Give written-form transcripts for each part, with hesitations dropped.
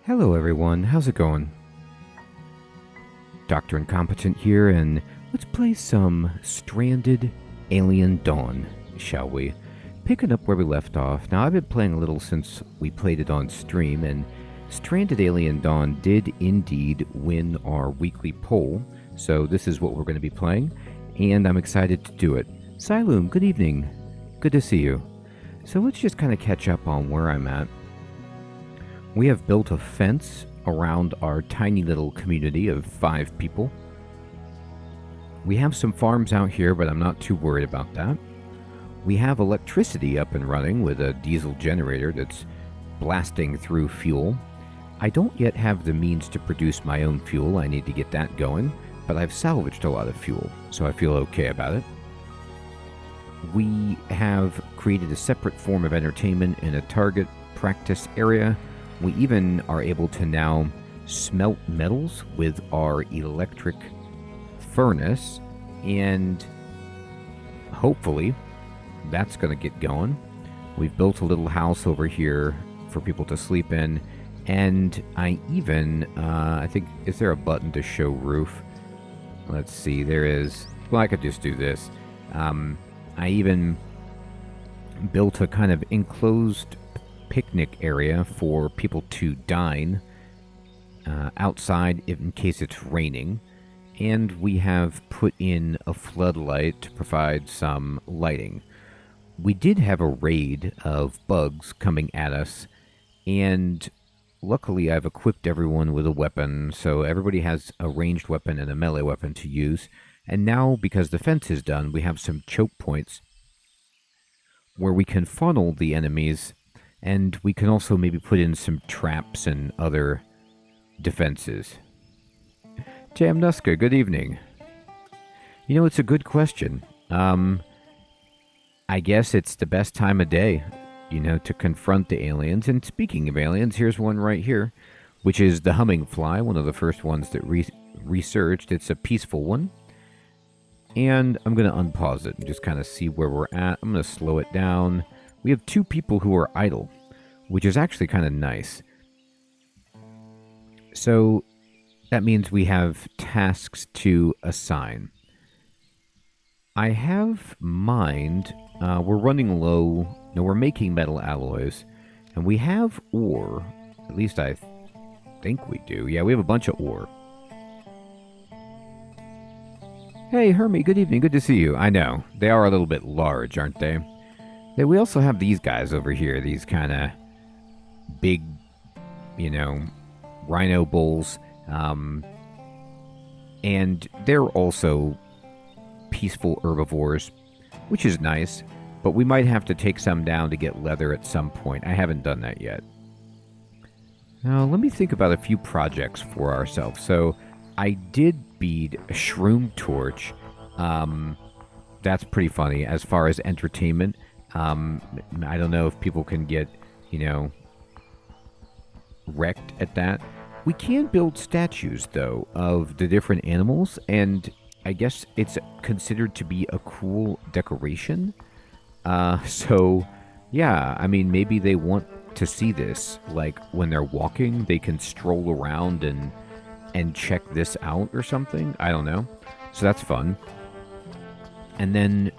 Hello everyone, how's it going? Dr. Incompetent here, and let's play some Stranded Alien Dawn, shall we? Picking up where we left off. Now, I've been playing a little since we played it on stream, and Stranded Alien Dawn did indeed win our weekly poll, so this is what we're going to be playing, and I'm excited to do it. Siloom, good evening. Good to see you. So let's just kind of catch up on where I'm at. We have built a fence around our tiny little community of 5 people. We have some farms out here, but I'm not too worried about that. We have electricity up and running with a diesel generator that's blasting through fuel. I don't yet have the means to produce my own fuel. I need to get that going, but I've salvaged a lot of fuel, so I feel okay about it. We have created a separate form of entertainment in a target practice area. We even are able to now smelt metals with our electric furnace, and hopefully that's going to get going. We've built a little house over here for people to sleep in, and I even, I think, is there a button to show roof? Let's see, there is. Well, I could just do this. I even built a kind of enclosed picnic area for people to dine outside in case it's raining, and we have put in a floodlight to provide some lighting. We did have a raid of bugs coming at us, and luckily I've equipped everyone with a weapon, so everybody has a ranged weapon and a melee weapon to use. And now, because the fence is done, we have some choke points where we can funnel the enemies. And we can also maybe put in some traps and other defenses. Jamnuska, good evening. You know, it's a good question. I guess it's the best time of day, you know, to confront the aliens. And speaking of aliens, here's one right here, which is the humming fly, one of the first ones that researched. It's a peaceful one. And I'm going to unpause it and just kind of see where we're at. I'm going to slow it down. We have 2 people who are idle, which is actually kind of nice. So that means we have tasks to assign. I have mined, we're running low. No, we're making metal alloys, and we have ore. At least I think we do. Yeah, we have a bunch of ore. Hey, Hermie, good evening. Good to see you. I know, they are a little bit large, aren't they? Yeah, we also have these guys over here, these kind of big, you know, rhino bulls. And they're also peaceful herbivores, which is nice, but we might have to take some down to get leather at some point. I haven't done that yet. Now, let me think about a few projects for ourselves. So, I did bead a shroom torch. That's pretty funny as far as entertainment. I don't know if people can get, you know, wrecked at that. We can build statues, though, of the different animals, and I guess it's considered to be a cool decoration. So, yeah, I mean, maybe they want to see this. Like, when they're walking, they can stroll around and check this out or something. I don't know. So that's fun. And then,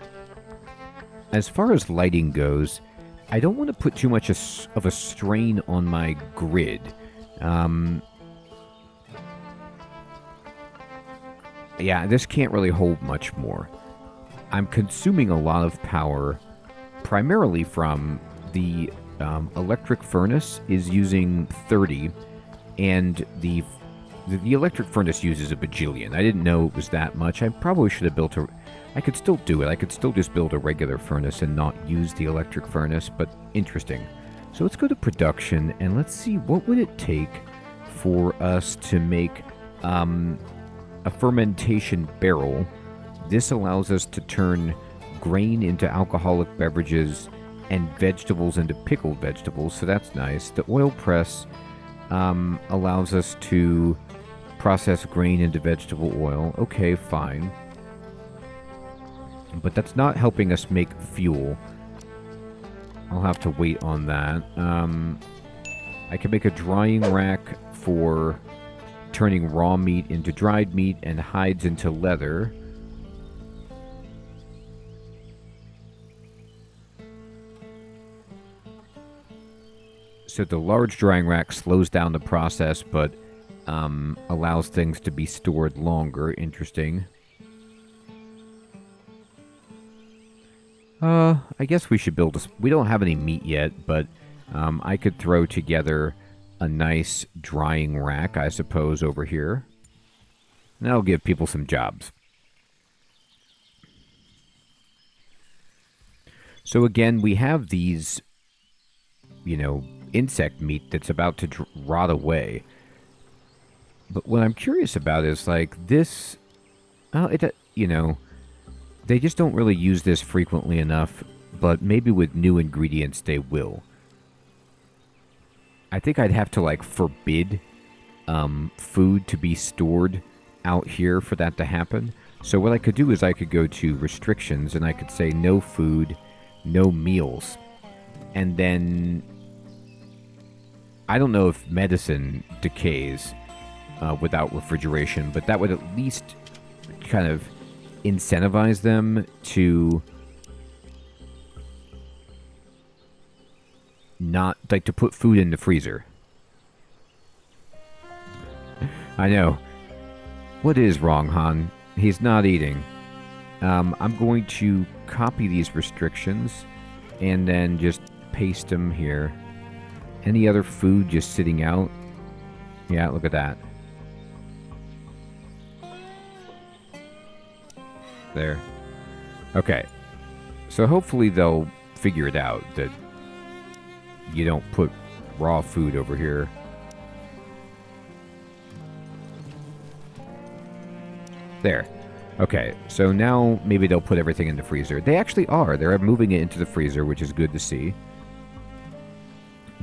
as far as lighting goes, I don't want to put too much of a strain on my grid. Yeah, this can't really hold much more. I'm consuming a lot of power, primarily from the electric furnace is using 30, and the electric furnace uses a bajillion. I didn't know it was that much. I probably should have built I could still do it. I could still just build a regular furnace and not use the electric furnace, but interesting. So let's go to production, and let's see what would it take for us to make a fermentation barrel. This allows us to turn grain into alcoholic beverages and vegetables into pickled vegetables, so that's nice. The oil press allows us to process grain into vegetable oil. Okay, fine. But that's not helping us make fuel. I'll have to wait on that. I can make a drying rack for turning raw meat into dried meat and hides into leather. So the large drying rack slows down the process, but allows things to be stored longer. Interesting. I guess we should build a... We don't have any meat yet, but I could throw together a nice drying rack, I suppose, over here. And that'll give people some jobs. So again, we have these, you know, insect meat that's about to rot away. But what I'm curious about is, like, this... you know, they just don't really use this frequently enough, but maybe with new ingredients they will. I think I'd have to, like, forbid food to be stored out here for that to happen. So what I could do is I could go to restrictions and I could say no food, no meals. And then I don't know if medicine decays without refrigeration, but that would at least kind of incentivize them to not, like, to put food in the freezer. I know. What is wrong, Han? He's not eating. I'm going to copy these restrictions and then just paste them here. Any other food just sitting out? Yeah, look at that. There. Okay. So hopefully they'll figure it out that you don't put raw food over here. There. Okay, so now maybe they'll put everything in the freezer. They actually are. They're moving it into the freezer, which is good to see.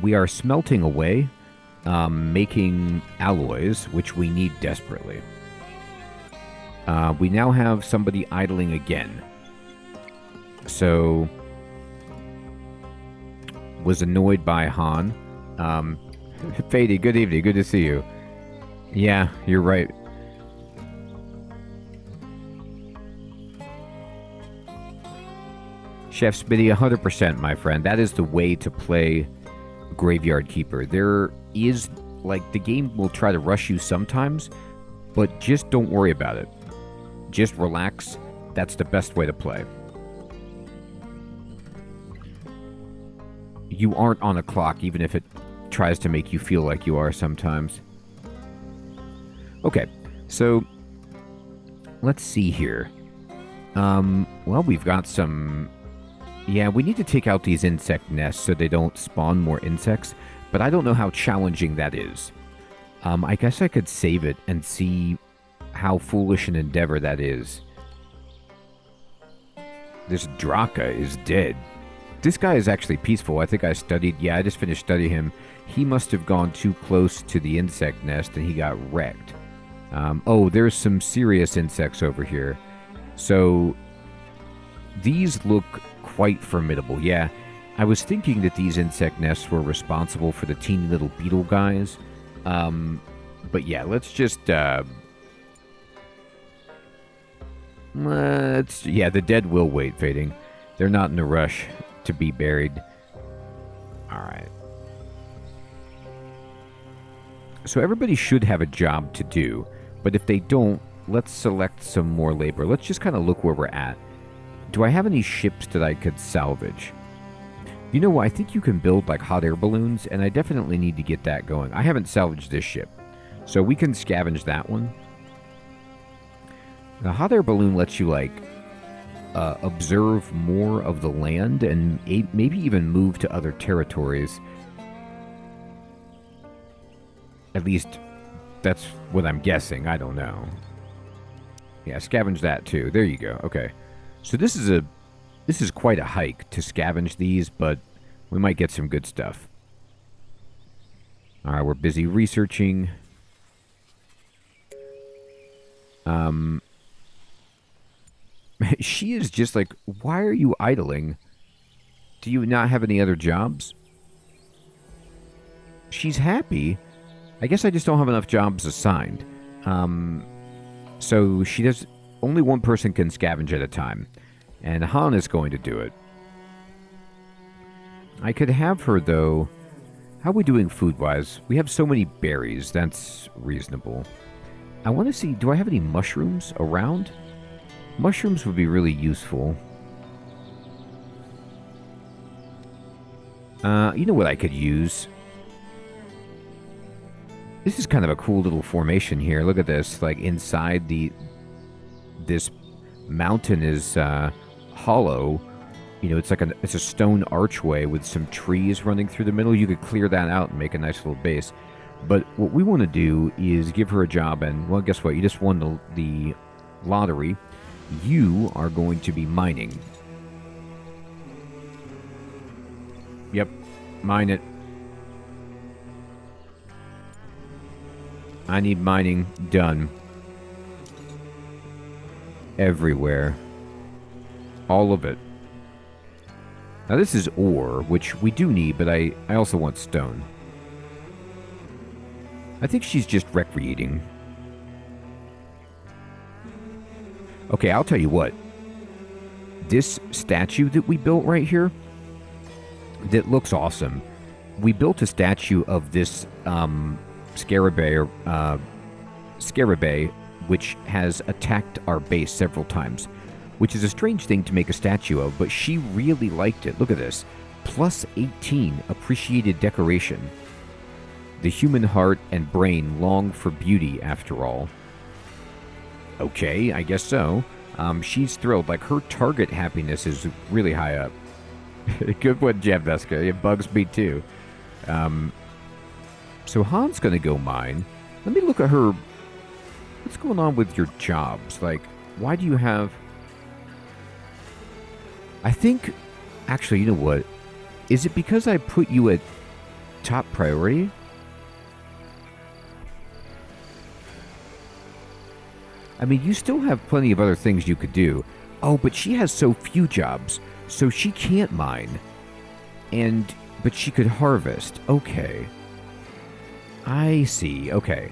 We are smelting away, making alloys, which we need desperately. We now have somebody idling again. So, was annoyed by Han. Fady, good evening. Good to see you. Yeah, you're right. Chef Smitty, 100%, my friend. That is the way to play Graveyard Keeper. There is, like, the game will try to rush you sometimes, but just don't worry about it. Just relax. That's the best way to play. You aren't on a clock, even if it tries to make you feel like you are sometimes. Okay, so let's see here. Well, we've got some... Yeah, we need to take out these insect nests so they don't spawn more insects, but I don't know how challenging that is. I guess I could save it and see how foolish an endeavor that is. This Draka is dead. This guy is actually peaceful. I think I studied... Yeah, I just finished studying him. He must have gone too close to the insect nest and he got wrecked. Oh, there's some serious insects over here. So, these look quite formidable. Yeah, I was thinking that these insect nests were responsible for the teeny little beetle guys. But yeah, let's just... yeah, the dead will wait, Fading. They're not in a rush to be buried. Alright. So everybody should have a job to do, but if they don't, let's select some more labor. Let's just kind of look where we're at. Do I have any ships that I could salvage? You know what? I think you can build, like, hot air balloons, and I definitely need to get that going. I haven't salvaged this ship, so we can scavenge that one. The hot air balloon lets you, like, observe more of the land and maybe even move to other territories. At least, that's what I'm guessing. I don't know. Yeah, scavenge that too. There you go. Okay. So this is quite a hike to scavenge these, but we might get some good stuff. Alright, we're busy researching. She is just like, why are you idling? Do you not have any other jobs? she's happy. I guess I just don't have enough jobs assigned. So she does... Only one person can scavenge at a time. And Han is going to do it. I could have her, though... How are we doing food-wise? We have so many berries. That's reasonable. I want to see... Do I have any mushrooms around? Mushrooms would be really useful. You know what I could use? This is kind of a cool little formation here. Look at this. Like, inside this mountain is hollow. You know, it's like it's a stone archway with some trees running through the middle. You could clear that out and make a nice little base. But what we want to do is give her a job, and, well, guess what? You just won the lottery. You are going to be mining. Yep, mine it. I need mining done. Everywhere. All of it. Now this is ore, which we do need, but I also want stone. I think she's just recreating. Okay, I'll tell you what. This statue that we built right here, that looks awesome. We built a statue of this scarabée, which has attacked our base several times, which is a strange thing to make a statue of, but she really liked it. Look at this. Plus 18 appreciated decoration. The human heart and brain long for beauty, after all. Okay, I guess so. She's thrilled. Like, her target happiness is really high up. Good one, Jambeska. It bugs me, too. So Han's going to go mine. Let me look at her. What's going on with your jobs? Like, why do you have... I think... Actually, you know what? Is it because I put you at top priority? I mean, you still have plenty of other things you could do. Oh, but she has so few jobs, so she can't mine. But she could harvest. Okay. I see. Okay.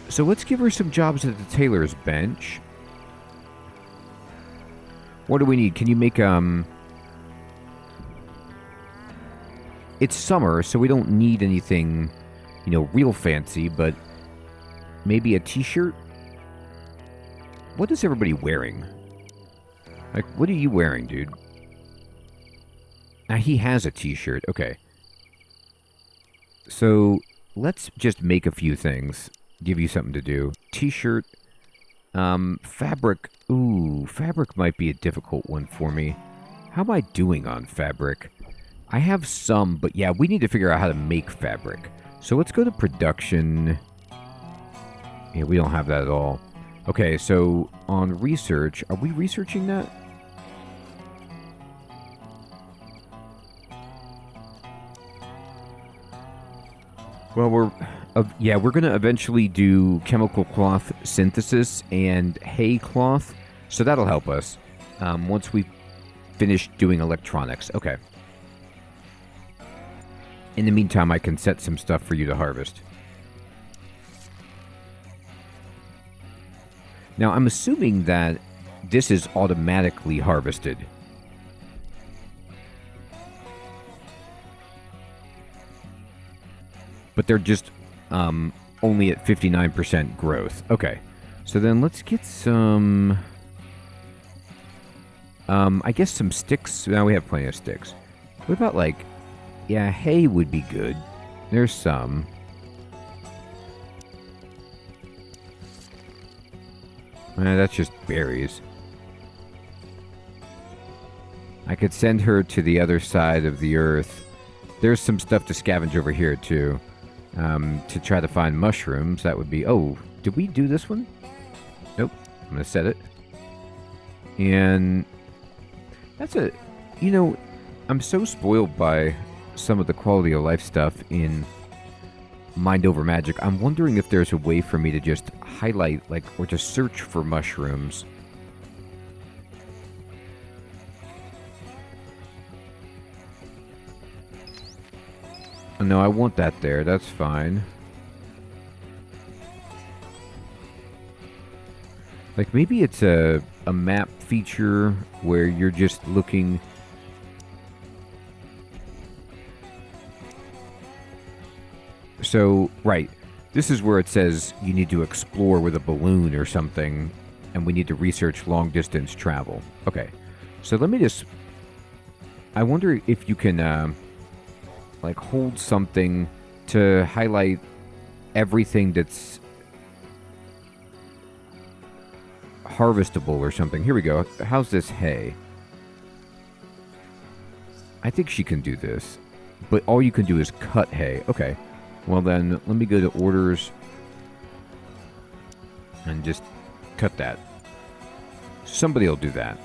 So let's give her some jobs at the tailor's bench. What do we need? Can you make, It's summer, so we don't need anything, you know, real fancy, but maybe a t-shirt? What is everybody wearing? Like, what are you wearing, dude? Now, he has a t-shirt. Okay. So, let's just make a few things. Give you something to do. T-shirt. Fabric. Ooh, fabric might be a difficult one for me. How am I doing on fabric? I have some, but yeah, we need to figure out how to make fabric. So let's go to production. Yeah, we don't have that at all. Okay, so on research, are we researching that? Well, we're going to eventually do chemical cloth synthesis and hay cloth, so that'll help us once we finish doing electronics. Okay. In the meantime, I can set some stuff for you to harvest. Now, I'm assuming that this is automatically harvested. But they're just only at 59% growth. Okay. So then let's get some... I guess some sticks. Now we have plenty of sticks. What about, like... Yeah, hay would be good. There's some. That's just berries. I could send her to the other side of the earth. There's some stuff to scavenge over here, too. To try to find mushrooms. That would be... Oh, did we do this one? Nope. I'm going to set it. And... That's a... You know, I'm so spoiled by some of the quality of life stuff in Mind Over Magic. I'm wondering if there's a way for me to just highlight, like, or to search for mushrooms. No, I want that there. That's fine. Like, maybe it's a map feature where you're just looking... So, right. This is where it says you need to explore with a balloon or something, and we need to research long-distance travel. Okay. So let me just... I wonder if you can, like, hold something to highlight everything that's harvestable or something. Here we go. How's this hay? I think she can do this. But all you can do is cut hay. Okay. Well then, let me go to orders and just cut that. Somebody will do that.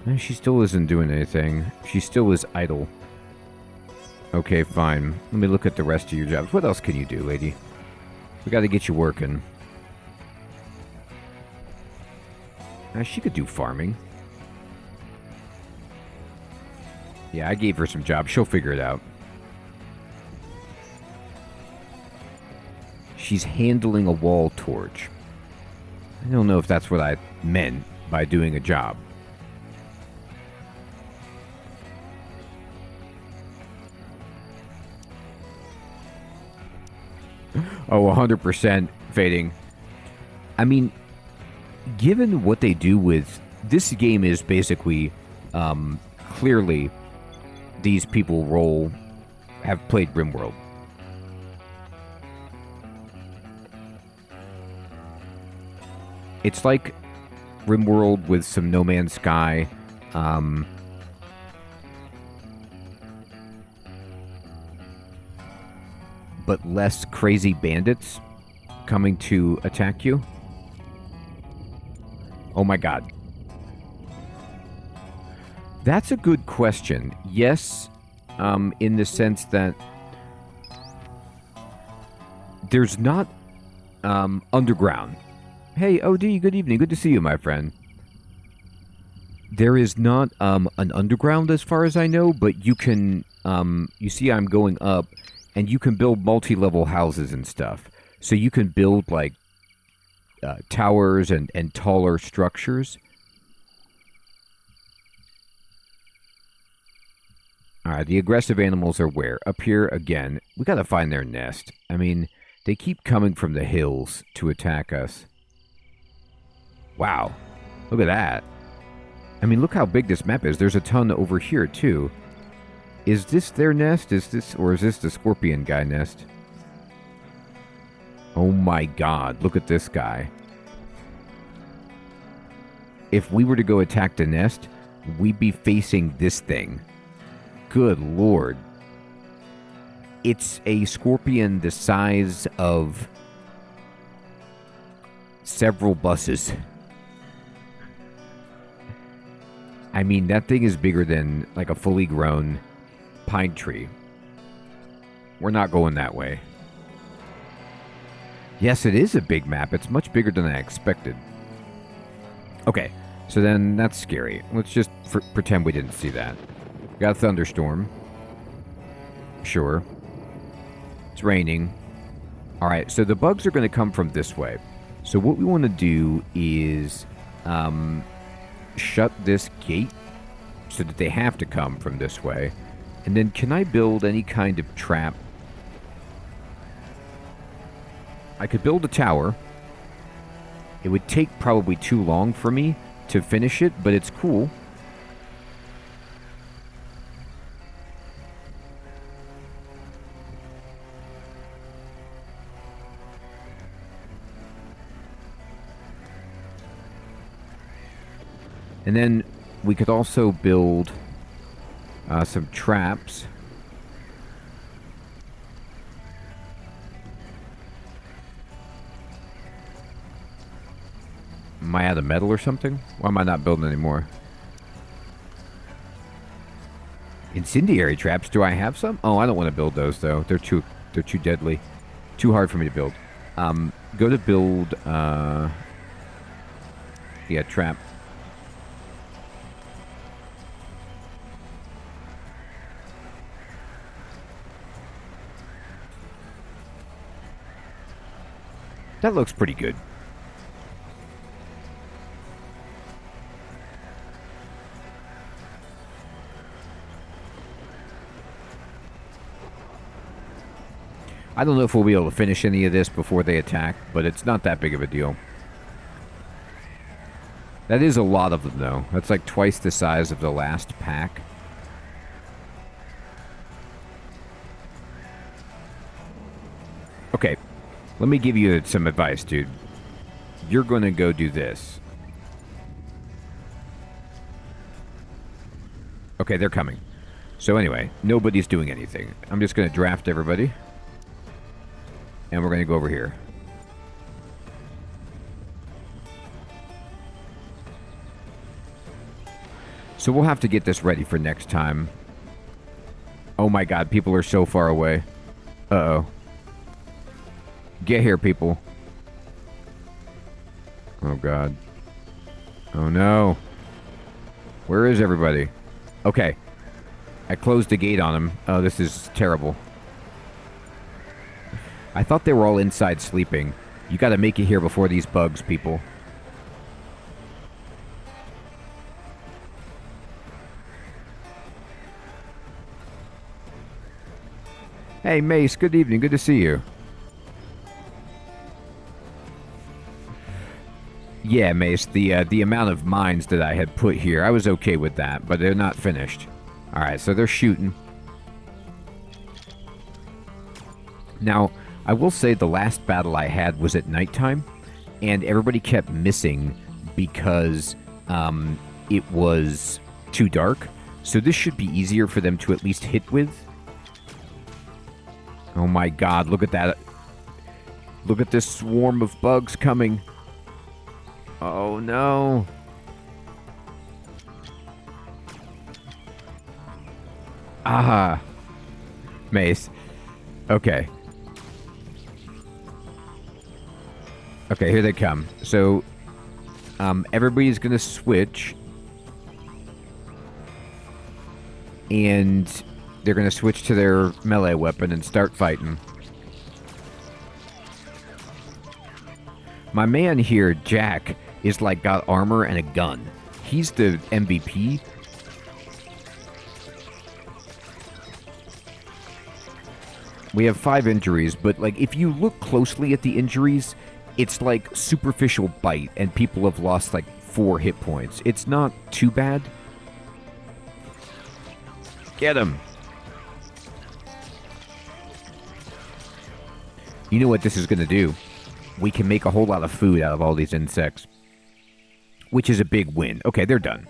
And she still isn't doing anything. She still is idle. Okay, fine. Let me look at the rest of your jobs. What else can you do, lady? We gotta get you working. She could do farming. Yeah, I gave her some jobs. She'll figure it out. She's handling a wall torch. I don't know if that's what I meant by doing a job. Oh, 100% fading. I mean, given what they do with... This game is basically... clearly, these people have played RimWorld. It's like RimWorld with some No Man's Sky. But less crazy bandits coming to attack you. Oh my god. That's a good question. Yes, in the sense that there's not underground. Hey, OD, good evening. Good to see you, my friend. There is not an underground as far as I know, but you can, you see I'm going up, and you can build multi-level houses and stuff. So you can build, like, towers and taller structures. Alright, the aggressive animals are where? Up here again. We gotta find their nest. I mean, they keep coming from the hills to attack us. Wow. Look at that. I mean, look how big this map is. There's a ton over here, too. Is this their nest? Or is this the scorpion guy nest? Oh my god, look at this guy. If we were to go attack the nest, we'd be facing this thing. Good lord. It's a scorpion the size of several buses. I mean, that thing is bigger than like a fully grown pine tree. We're not going that way. Yes, it is a big map. It's much bigger than I expected. Okay, so then that's scary. Let's just pretend we didn't see that. Got a thunderstorm. Sure. It's raining. Alright, so the bugs are going to come from this way. So what we want to do is shut this gate so that they have to come from this way. And then can I build any kind of trap? I could build a tower. It would take probably too long for me to finish it, but it's cool. And then we could also build some traps. Am I out of metal or something? Why am I not building anymore? Incendiary traps? Do I have some? Oh, I don't want to build those though. They're too deadly. Too hard for me to build. Go to build yeah, trap. That looks pretty good. I don't know if we'll be able to finish any of this before they attack, but it's not that big of a deal. That is a lot of them, though. That's like twice the size of the last pack. Okay, let me give you some advice, dude. You're going to go do this. Okay, they're coming. So anyway, nobody's doing anything. I'm just going to draft everybody. And we're going to go over here. So we'll have to get this ready for next time. Oh my god, people are so far away. Uh-oh. Get here, people. Oh god. Oh no. Where is everybody? Okay. I closed the gate on them. Oh, this is terrible. I thought they were all inside sleeping. You gotta make it here before these bugs, people. Hey, Mace, good evening. Good to see you. Yeah, Mace, the amount of mines that I had put here, I was okay with that, but they're not finished. Alright, so they're shooting. Now, I will say the last battle I had was at nighttime, and everybody kept missing because it was too dark. So this should be easier for them to at least hit with. Oh my god, look at that. Look at this swarm of bugs coming. Oh no. Aha. Mace. Okay. Okay, here they come. So, everybody's gonna switch. And they're gonna switch to their melee weapon and start fighting. My man here, Jack, is like got armor and a gun. He's the MVP. We have 5 injuries, but like if you look closely at the injuries, it's like superficial bite, and people have lost like 4 hit points. It's not too bad. Get him. You know what this is going to do? We can make a whole lot of food out of all these insects, which is a big win. Okay, they're done.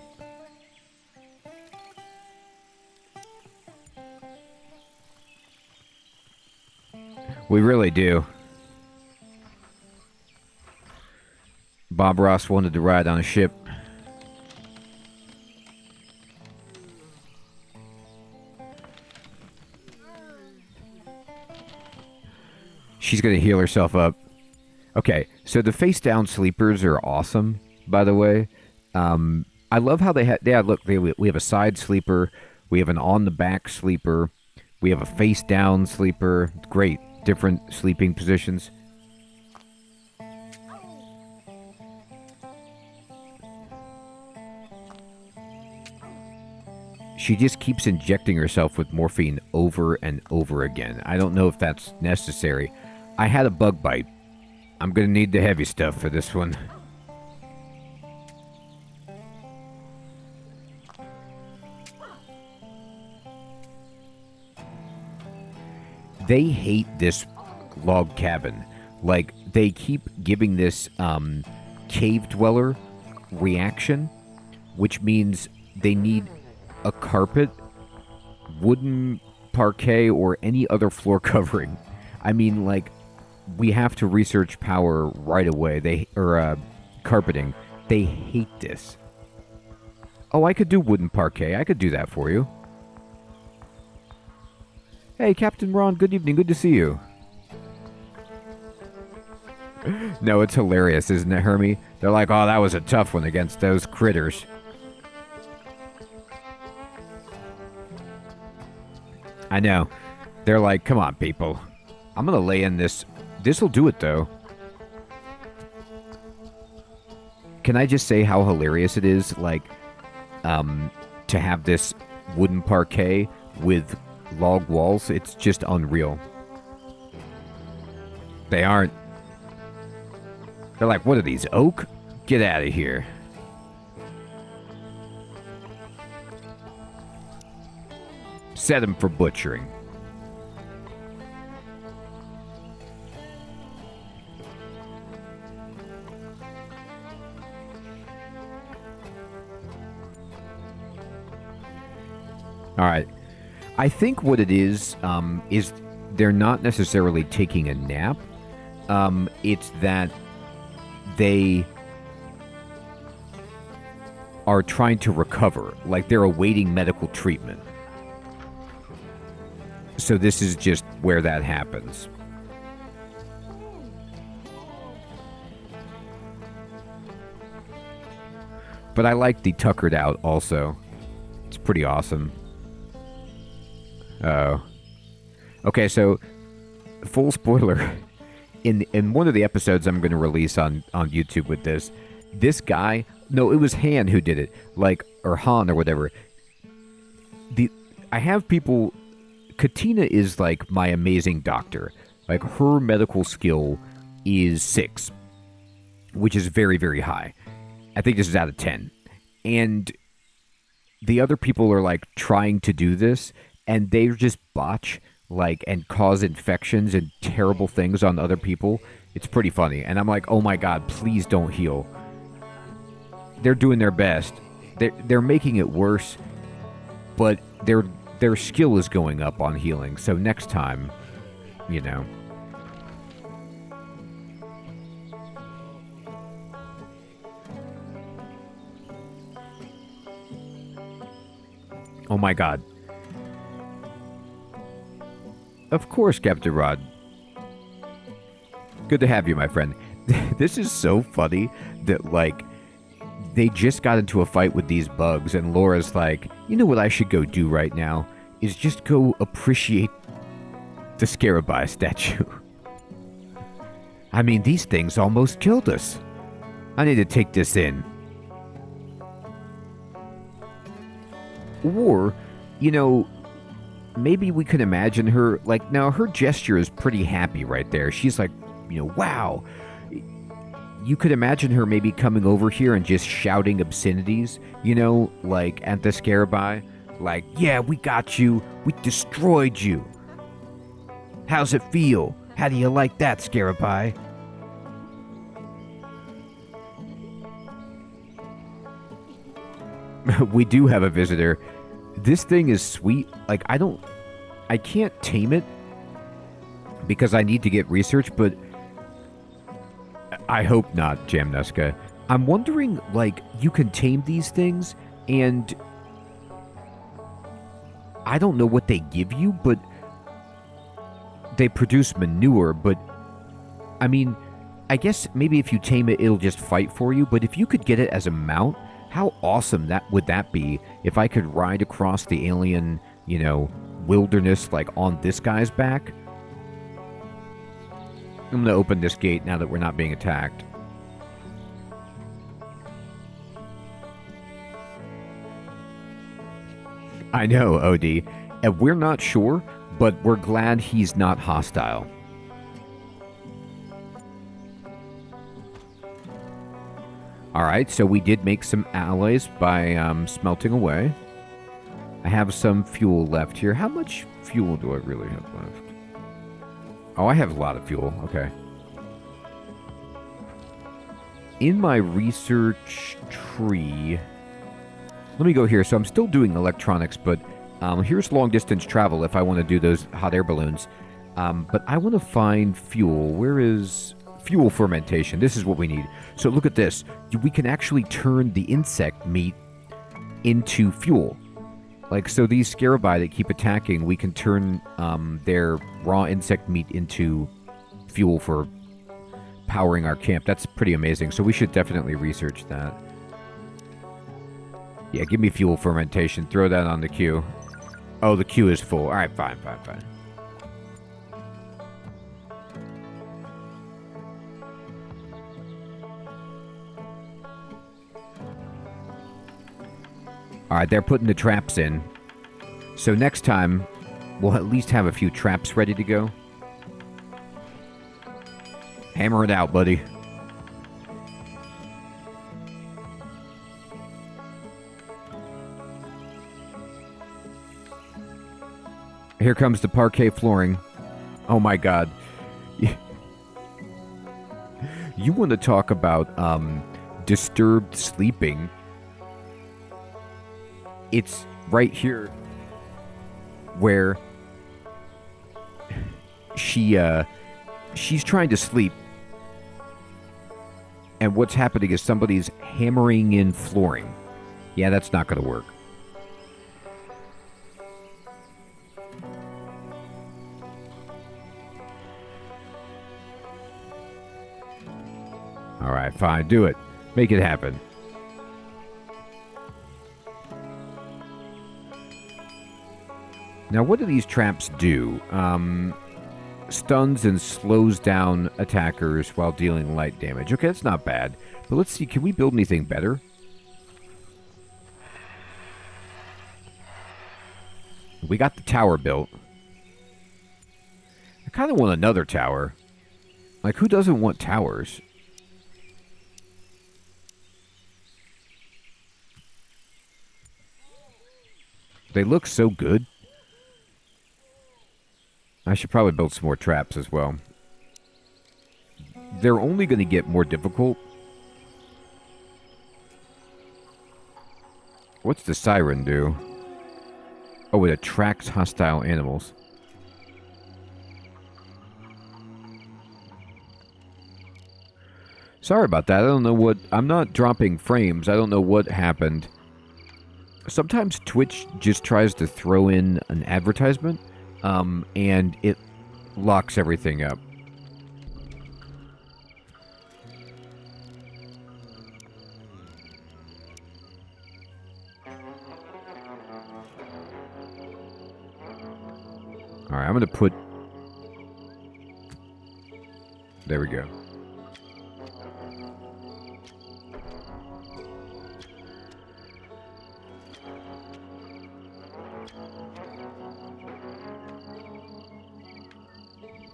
We really do. Bob Ross wanted to ride on a ship. She's going to heal herself up. Okay, so the face-down sleepers are awesome, by the way. I love how they had... Yeah, look, we have a side sleeper. We have an on-the-back sleeper. We have a face-down sleeper. Great. Different sleeping positions. She just keeps injecting herself with morphine over and over again. I don't know if that's necessary. I had a bug bite. I'm gonna need the heavy stuff for this one. They hate this log cabin. Like, they keep giving this cave dweller reaction, which means they need a carpet, wooden parquet, or any other floor covering. I mean, like, we have to research power right away. Carpeting. They hate this. Oh, I could do wooden parquet. I could do that for you. Hey, Captain Ron, good evening. Good to see you. No, it's hilarious, isn't it, Hermie? They're like, oh, that was a tough one against those critters. I know. They're like, come on, people. I'm going to lay in this. This'll do it, though. can I just say how hilarious it is, like, to have this wooden parquet with log walls? It's just unreal. They aren't. They're like, what are these, oak? Get out of here. Set him for butchering. All right. I think what it is they're not necessarily taking a nap. It's that they are trying to recover, like they're awaiting medical treatment. So this is just where that happens. But I like the tuckered out also. It's pretty awesome. Oh. Okay, so full spoiler. In one of the episodes I'm going to release on YouTube with this guy, no, it was Han who did it, like, or Han or whatever. I have people, Katina is like my amazing doctor. Like, her medical skill is 6, which is very, very high. I think this is out of 10. And the other people are like trying to do this, and they just botch, like, and cause infections and terrible things on other people. It's pretty funny. And I'm like, oh my god, please don't heal. They're doing their best. They're making it worse, but their skill is going up on healing. So next time, you know. Oh my god. Of course, Captain Rod. Good to have you, my friend. This is so funny that, like, they just got into a fight with these bugs, and Laura's like, you know what I should go do right now? Is just go appreciate the Scarabai statue. I mean, these things almost killed us. I need to take this in. Or, you know, maybe we could imagine her, like, now her gesture is pretty happy right there. She's like, you know, wow. You could imagine her maybe coming over here and just shouting obscenities, you know, like, at the Scarabai. Like, yeah, we got you. We destroyed you. How's it feel? How do you like that, Scarabai? We do have a visitor. This thing is sweet. Like, I can't tame it because I need to get research, but I hope not, Jamnuska. I'm wondering, like, you can tame these things, and I don't know what they give you, but they produce manure, but I mean, I guess maybe if you tame it, it'll just fight for you, but if you could get it as a mount, how awesome would that be if I could ride across the alien, you know, wilderness, like, on this guy's back? I'm going to open this gate now that we're not being attacked. I know, OD. And we're not sure, but we're glad he's not hostile. Alright, so we did make some alloys by smelting away. I have some fuel left here. How much fuel do I really have left? Oh, I have a lot of fuel. Okay. In my research tree... Let me go here. So I'm still doing electronics, but here's long-distance travel if I want to do those hot air balloons. But I want to find fuel. Where is fuel fermentation? This is what we need. So look at this. We can actually turn the insect meat into fuel. Like, so these Scarabai that keep attacking, we can turn their raw insect meat into fuel for powering our camp. That's pretty amazing. So we should definitely research that. Yeah, give me fuel fermentation. Throw that on the queue. Oh, the queue is full. All right, fine. Alright, they're putting the traps in. So next time, we'll at least have a few traps ready to go. Hammer it out, buddy. Here comes the parquet flooring. Oh my god. You want to talk about disturbed sleeping? It's right here where she's trying to sleep, and what's happening is somebody's hammering in flooring. Yeah, that's not going to work. All right, fine, do it. Make it happen. Now, what do these traps do? Stuns and slows down attackers while dealing light damage. Okay, that's not bad. But let's see, can we build anything better? We got the tower built. I kind of want another tower. Like, who doesn't want towers? They look so good. I should probably build some more traps as well. They're only going to get more difficult. What's the siren do? Oh, it attracts hostile animals. Sorry about that. I don't know what... I'm not dropping frames. I don't know what happened. Sometimes Twitch just tries to throw in an advertisement, and it locks everything up. Alright, I'm going to put... There we go.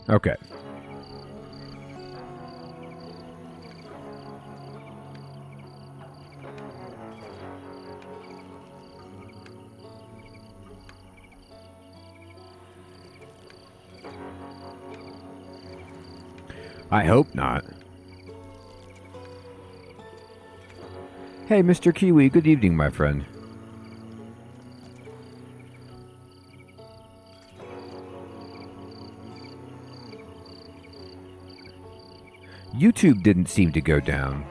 Okay. I hope not. Hey, Mr. Kiwi, good evening, my friend. YouTube didn't seem to go down.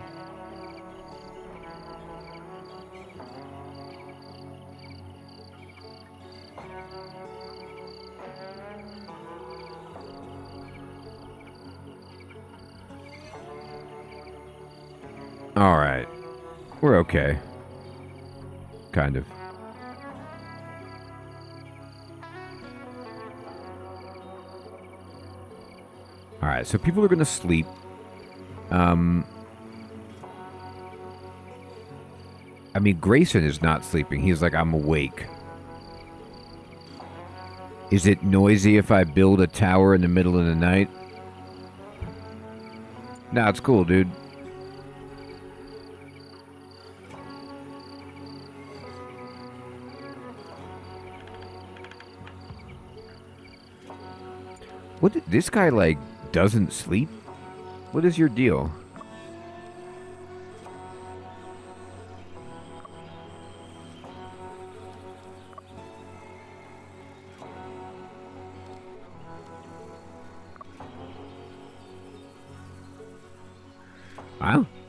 Alright. We're okay. Kind of. Alright, so people are going to sleep. I mean, Grayson is not sleeping. He's like, I'm awake. Is it noisy if I build a tower in the middle of the night? Nah, it's cool, dude. What did, this guy, like, doesn't sleep? What is your deal?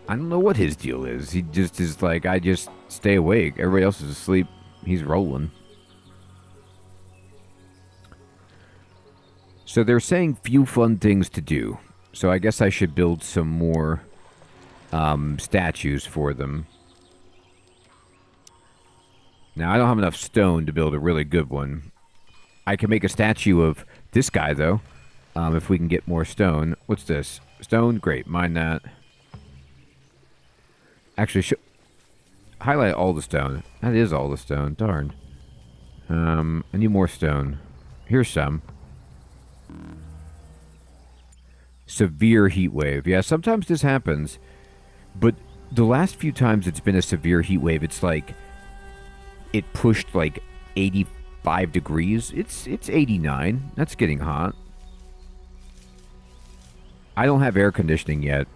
I don't know what his deal is. He just is like, I just stay awake. Everybody else is asleep. He's rolling. So they're saying few fun things to do. So I guess I should build some more statues for them. Now, I don't have enough stone to build a really good one. I can make a statue of this guy, though, if we can get more stone. What's this? Stone? Great. Mine that. Actually, highlight all the stone. That is all the stone. Darn. I need more stone. Here's some. Severe heat wave. Yeah, sometimes this happens, but the last few times it's been a severe heat wave, it's like it pushed like 85 degrees. It's 89. That's getting hot. I don't have air conditioning yet.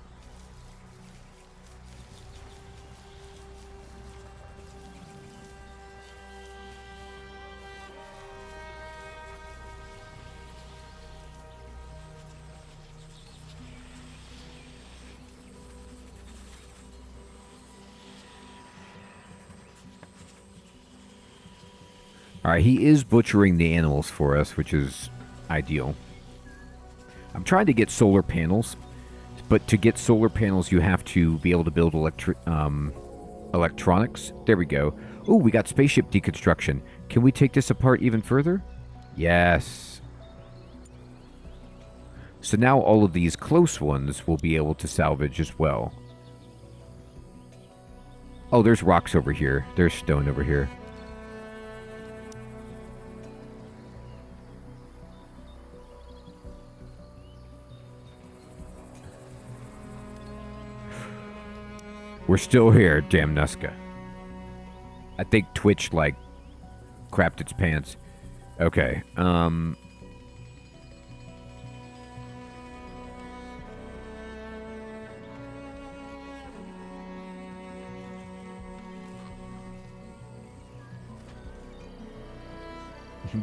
Alright, he is butchering the animals for us, which is ideal. I'm trying to get solar panels, but to get solar panels, you have to be able to build electronics. There we go. Oh, we got spaceship deconstruction. Can we take this apart even further? Yes. So now all of these close ones will be able to salvage as well. Oh, there's rocks over here. There's stone over here. We're still here, damn Nuska. I think Twitch, like, crapped its pants. Okay,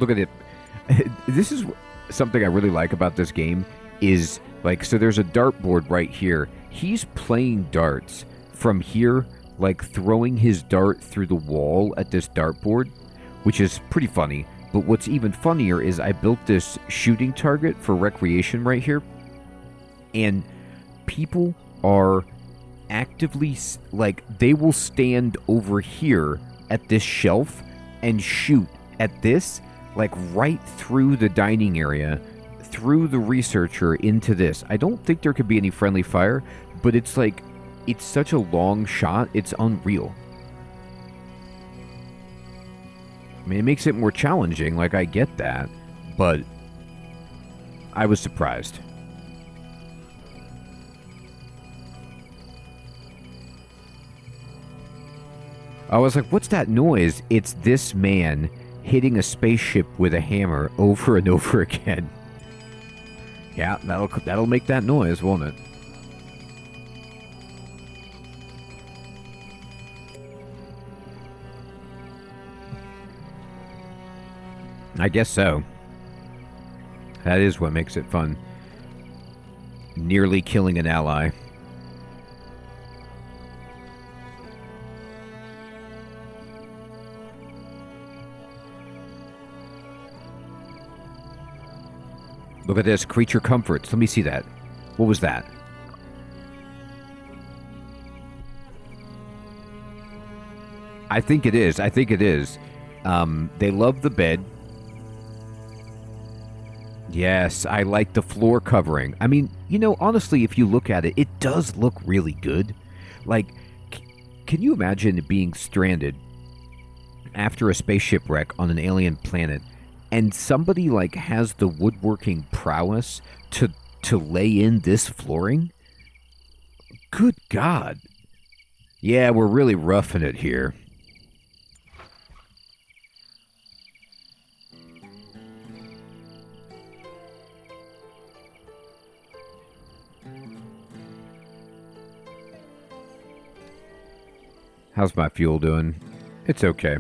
look at it. This is something I really like about this game is, like, so there's a dartboard right here. He's playing darts from here, like throwing his dart through the wall at this dartboard, which is pretty funny. But what's even funnier is I built this shooting target for recreation right here, and people are actively, like, they will stand over here at this shelf and shoot at this, like, right through the dining area, through the researcher into this. I don't think there could be any friendly fire, but it's like, it's such a long shot, it's unreal. I mean, it makes it more challenging, like, I get that, but I was surprised. I was like, what's that noise? It's this man hitting a spaceship with a hammer over and over again. Yeah, that'll make that noise, won't it? I guess so. That is what makes it fun. Nearly killing an ally. Look at this. Creature comforts. Let me see that. What was that? I think it is. I think it is. They love the bed. Yes, I like the floor covering. I mean, you know, honestly, if you look at it, it does look really good. Like, can you imagine being stranded after a spaceship wreck on an alien planet, and somebody, like, has the woodworking prowess to lay in this flooring? Good God. Yeah, we're really roughing it here. How's my fuel doing? It's okay.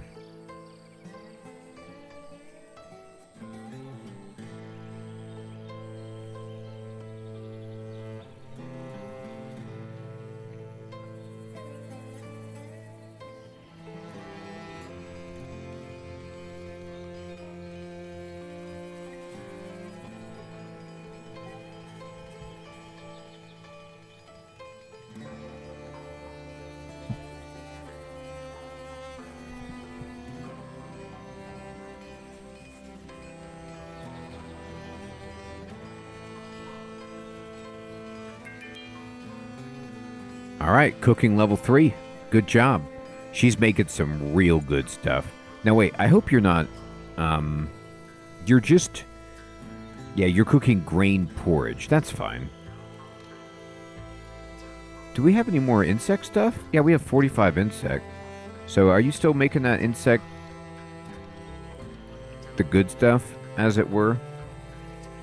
All right, cooking level 3. Good job. She's making some real good stuff. Now, wait, I hope you're not... You're just... Yeah, you're cooking grain porridge. That's fine. Do we have any more insect stuff? Yeah, we have 45 insect. So are you still making that insect... the good stuff, as it were?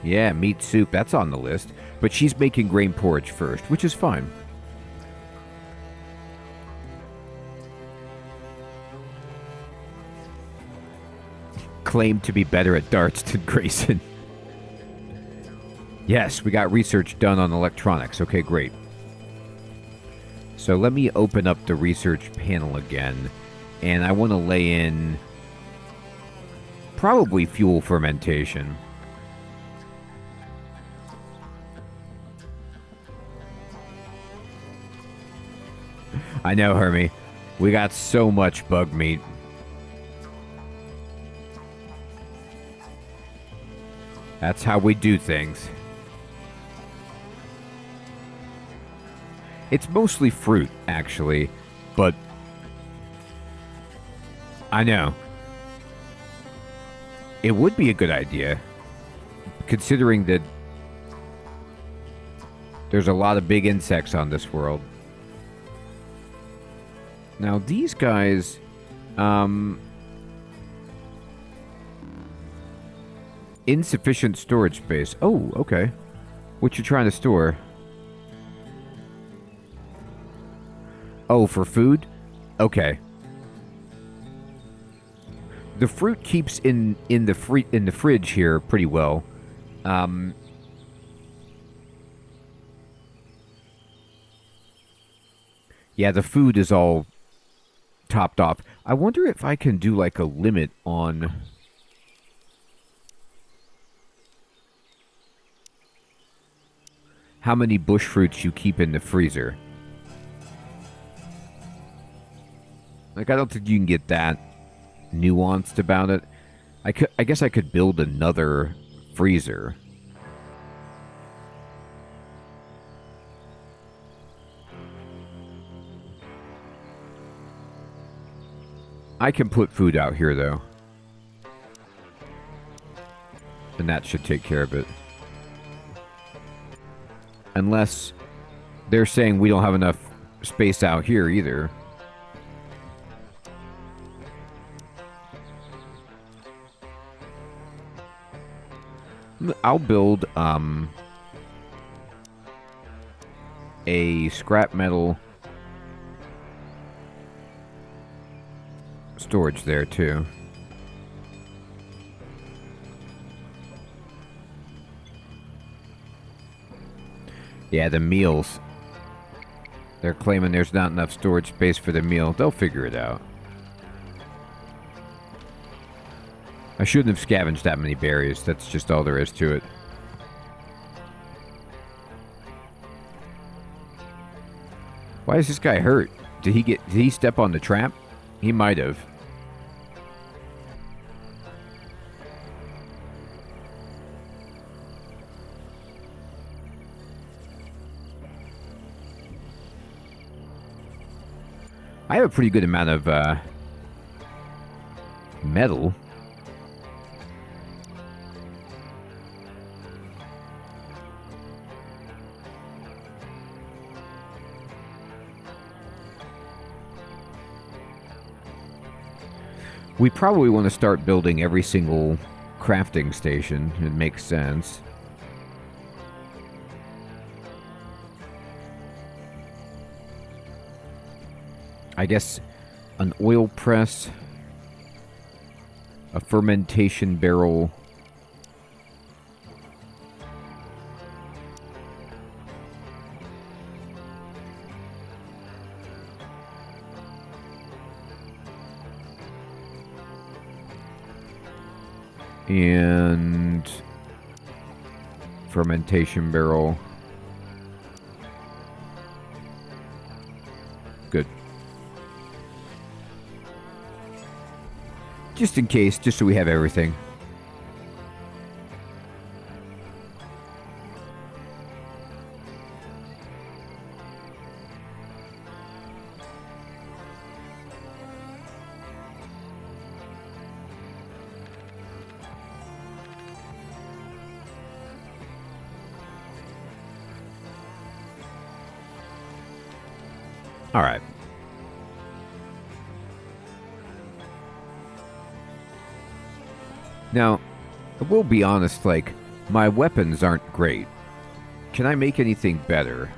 Yeah, meat soup. That's on the list. But she's making grain porridge first, which is fine. Claimed to be better at darts than Grayson. Yes, we got research done on electronics. Okay, great. So let me open up the research panel again. And I want to lay in probably fuel fermentation. I know, Hermie. We got so much bug meat. That's how we do things. It's mostly fruit, actually, but I know. It would be a good idea, considering that there's a lot of big insects on this world. Now, these guys, insufficient storage space. Oh, okay. What you trying to store? Oh, for food? Okay. The fruit keeps in the fridge here pretty well. Yeah, the food is all topped off. I wonder if I can do like a limit on how many bush fruits you keep in the freezer. Like, I don't think you can get that nuanced about it. I guess I could build another freezer. I can put food out here, though. And that should take care of it. Unless they're saying we don't have enough space out here, either. I'll build, a scrap metal storage there, too. Yeah, the meals. They're claiming there's not enough storage space for the meal. They'll figure it out. I shouldn't have scavenged that many berries. That's just all there is to it. Why is this guy hurt? Did he step on the trap? He might have. I have a pretty good amount of metal. We probably want to start building every single crafting station. It makes sense. I guess an oil press, a fermentation barrel, and fermentation barrel. Good. Just in case, just so we have everything. Alright. Now, I will be honest, like, my weapons aren't great. Can I make anything better?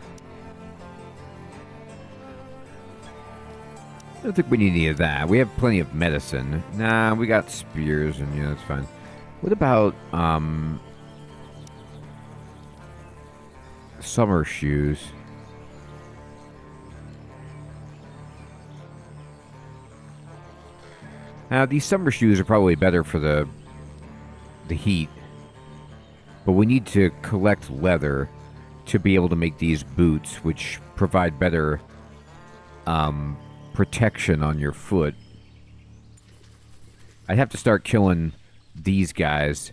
I don't think we need any of that. We have plenty of medicine. Nah, we got spears, and yeah, that's fine. What about, summer shoes? Now, these summer shoes are probably better for the heat. But we need to collect leather to be able to make these boots, which provide better protection on your foot. I'd have to start killing these guys.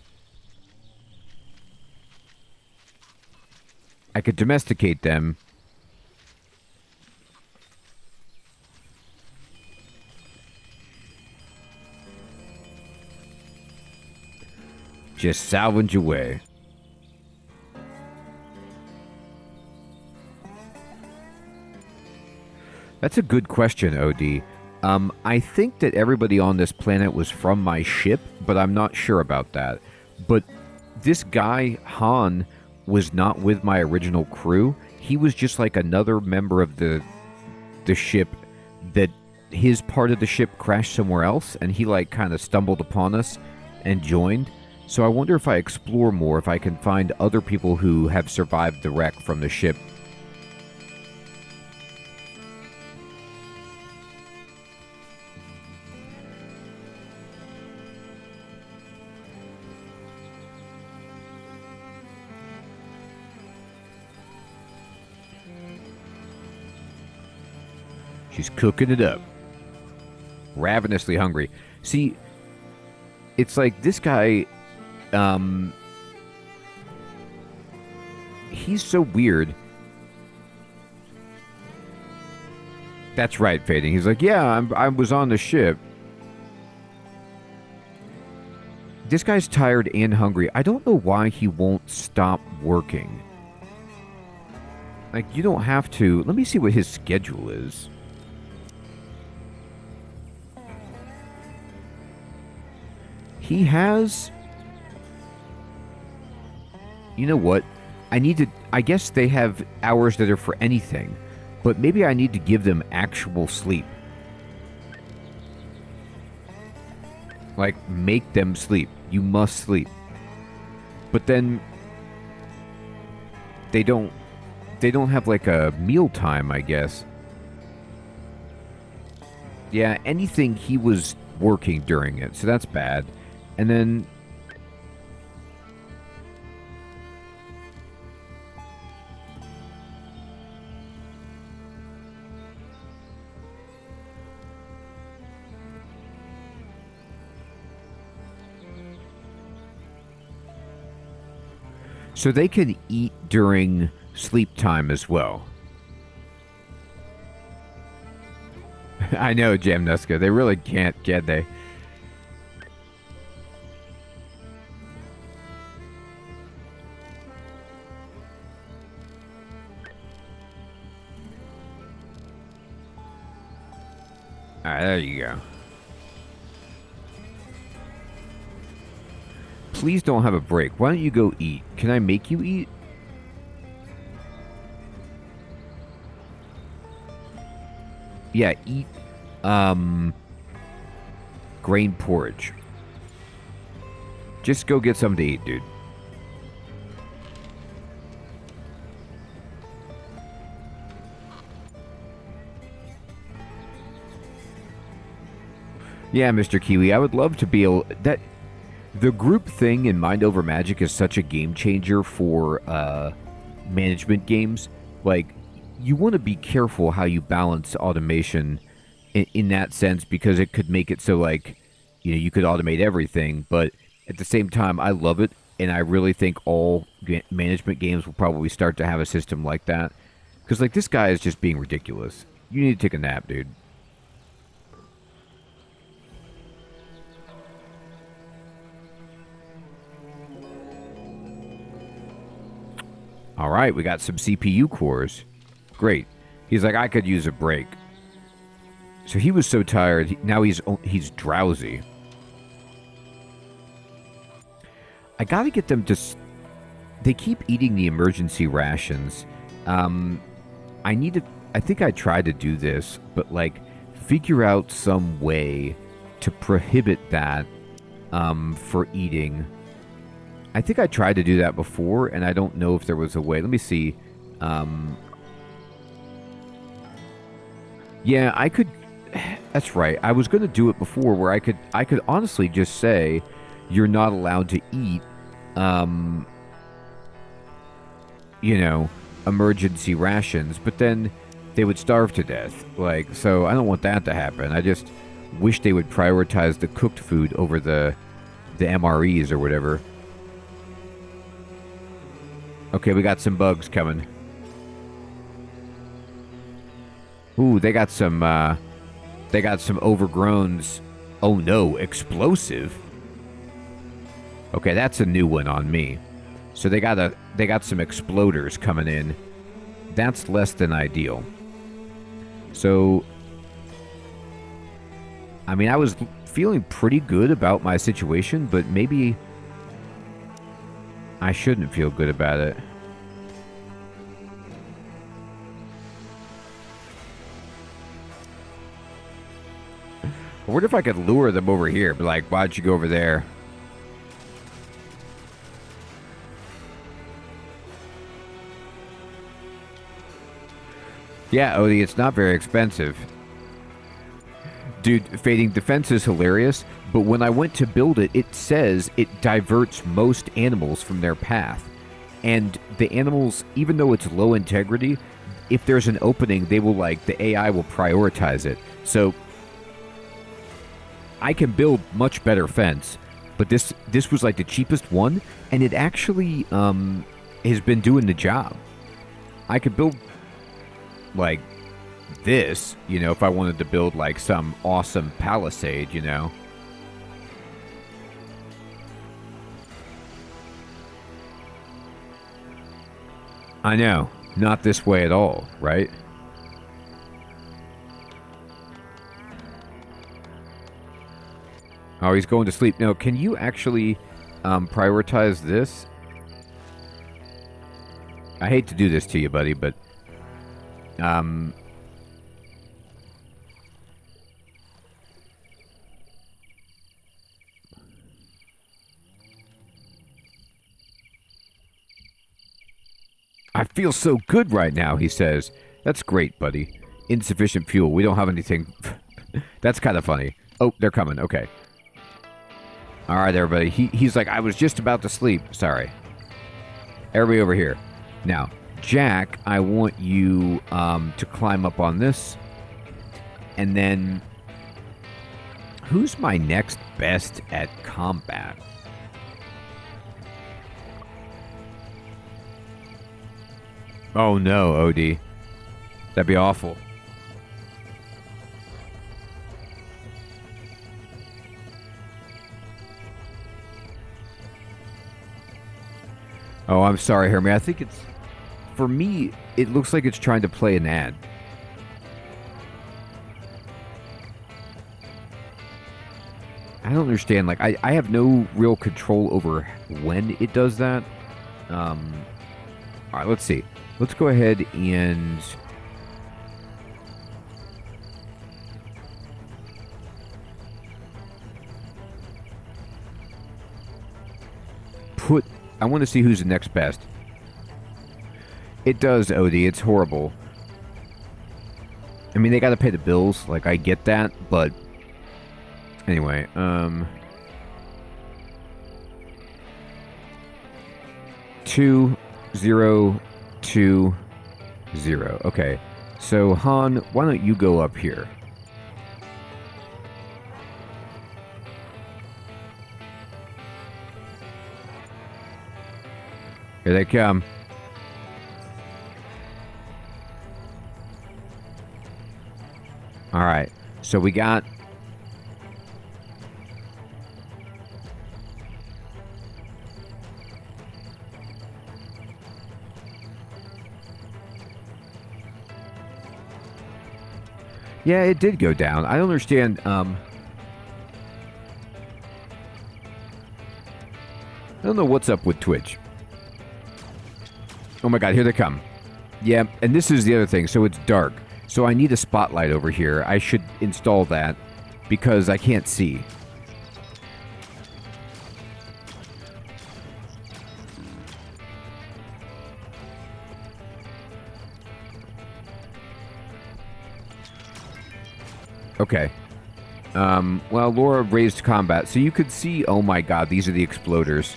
I could domesticate them. Just salvage away. That's a good question, OD. I think that everybody on this planet was from my ship, but I'm not sure about that. But this guy, Han, was not with my original crew. He was just like another member of the ship that his part of the ship crashed somewhere else, and he like kind of stumbled upon us and joined. So I wonder if I explore more, if I can find other people who have survived the wreck from the ship. She's cooking it up. Ravenously hungry. See, it's like this guy, he's so weird. That's right, Fading. He's like, yeah, I was on the ship. This guy's tired and hungry. I don't know why he won't stop working. Like, you don't have to. Let me see what his schedule is. He has... You know what? I guess they have hours that are for anything. But maybe I need to give them actual sleep. Like, make them sleep. You must sleep. But then... They don't have, like, a meal time, I guess. Yeah, anything, he was working during it. So that's bad. And then... So they can eat during sleep time as well. I know, Jamnuska. They really can't, can they? Alright, there you go. Please don't have a break. Why don't you go eat? Can I make you eat? Yeah, eat grain porridge. Just go get something to eat, dude. Yeah, Mr. Kiwi, I would love to be able... The group thing in Mind Over Magic is such a game changer for management games. Like, you want to be careful how you balance automation in that sense, because it could make it so, like, you could automate everything. But at the same time, I love it, and I really think all management games will probably start to have a system like that. Because, like, this guy is just being ridiculous. You need to take a nap, dude. All right, we got some CPU cores. Great. He's like, I could use a break. So he was so tired. Now he's drowsy. I gotta get them to... They keep eating the emergency rations. I need to... I think I tried to do this, but, like, figure out some way to prohibit that for eating. I think I tried to do that before, and I don't know if there was a way. Let me see. Yeah, I could... That's right. I was going to do it before where I could honestly just say you're not allowed to eat, you know, emergency rations, but then they would starve to death. Like, so I don't want that to happen. I just wish they would prioritize the cooked food over the MREs or whatever. Okay, we got some bugs coming. Ooh, they got some overgrowns. Oh no, explosive. Okay, that's a new one on me. So they got some exploders coming in. That's less than ideal. So, I mean, I was feeling pretty good about my situation, but maybe I shouldn't feel good about it. I wonder if I could lure them over here. Be like, why'd you go over there? Yeah, Odie, it's not very expensive. Dude, Fading Defense is hilarious, but when I went to build it, it says it diverts most animals from their path. And the animals, even though it's low integrity, if there's an opening, they will, like, the AI will prioritize it. So I can build much better fence, but this was like the cheapest one, and it actually has been doing the job. I could build like this, you know, if I wanted to build like some awesome palisade, you know. I know, not this way at all, right? Oh, he's going to sleep. No, can you actually prioritize this? I hate to do this to you, buddy, but I feel so good right now, he says. That's great, buddy. Insufficient fuel. We don't have anything. That's kind of funny. Oh, they're coming. Okay. All right, everybody. He's like, I was just about to sleep. Sorry. Everybody over here. Now, Jack, I want you to climb up on this. And then, who's my next best at combat? Oh no, OD. That'd be awful. Oh, I'm sorry, Hermie. I think it's... For me, it looks like it's trying to play an ad. I don't understand. Like, I have no real control over when it does that. All right, let's see. Let's go ahead and... I want to see who's the next best. It does, Odie. It's horrible. I mean, they got to pay the bills. Like, I get that, but... Anyway, 2020. Okay. So, Han, why don't you go up here? Here they come. All right. So we got... Yeah, it did go down. I don't understand. I don't know what's up with Twitch. Oh my god, here they come. Yeah, and this is the other thing. So it's dark. So I need a spotlight over here. I should install that because I can't see. Okay. Well, Laura raised combat, so you could see, oh my god, these are the exploders.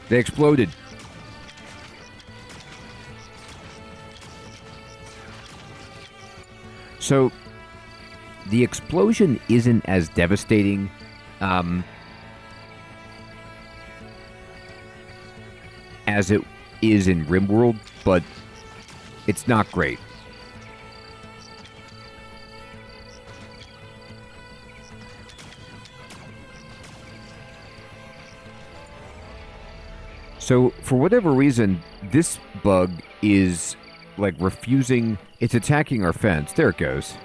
They exploded. So, the explosion isn't as devastating, as it is in RimWorld, but it's not great. So, for whatever reason, this bug is, like, refusing... It's attacking our fence. There it goes.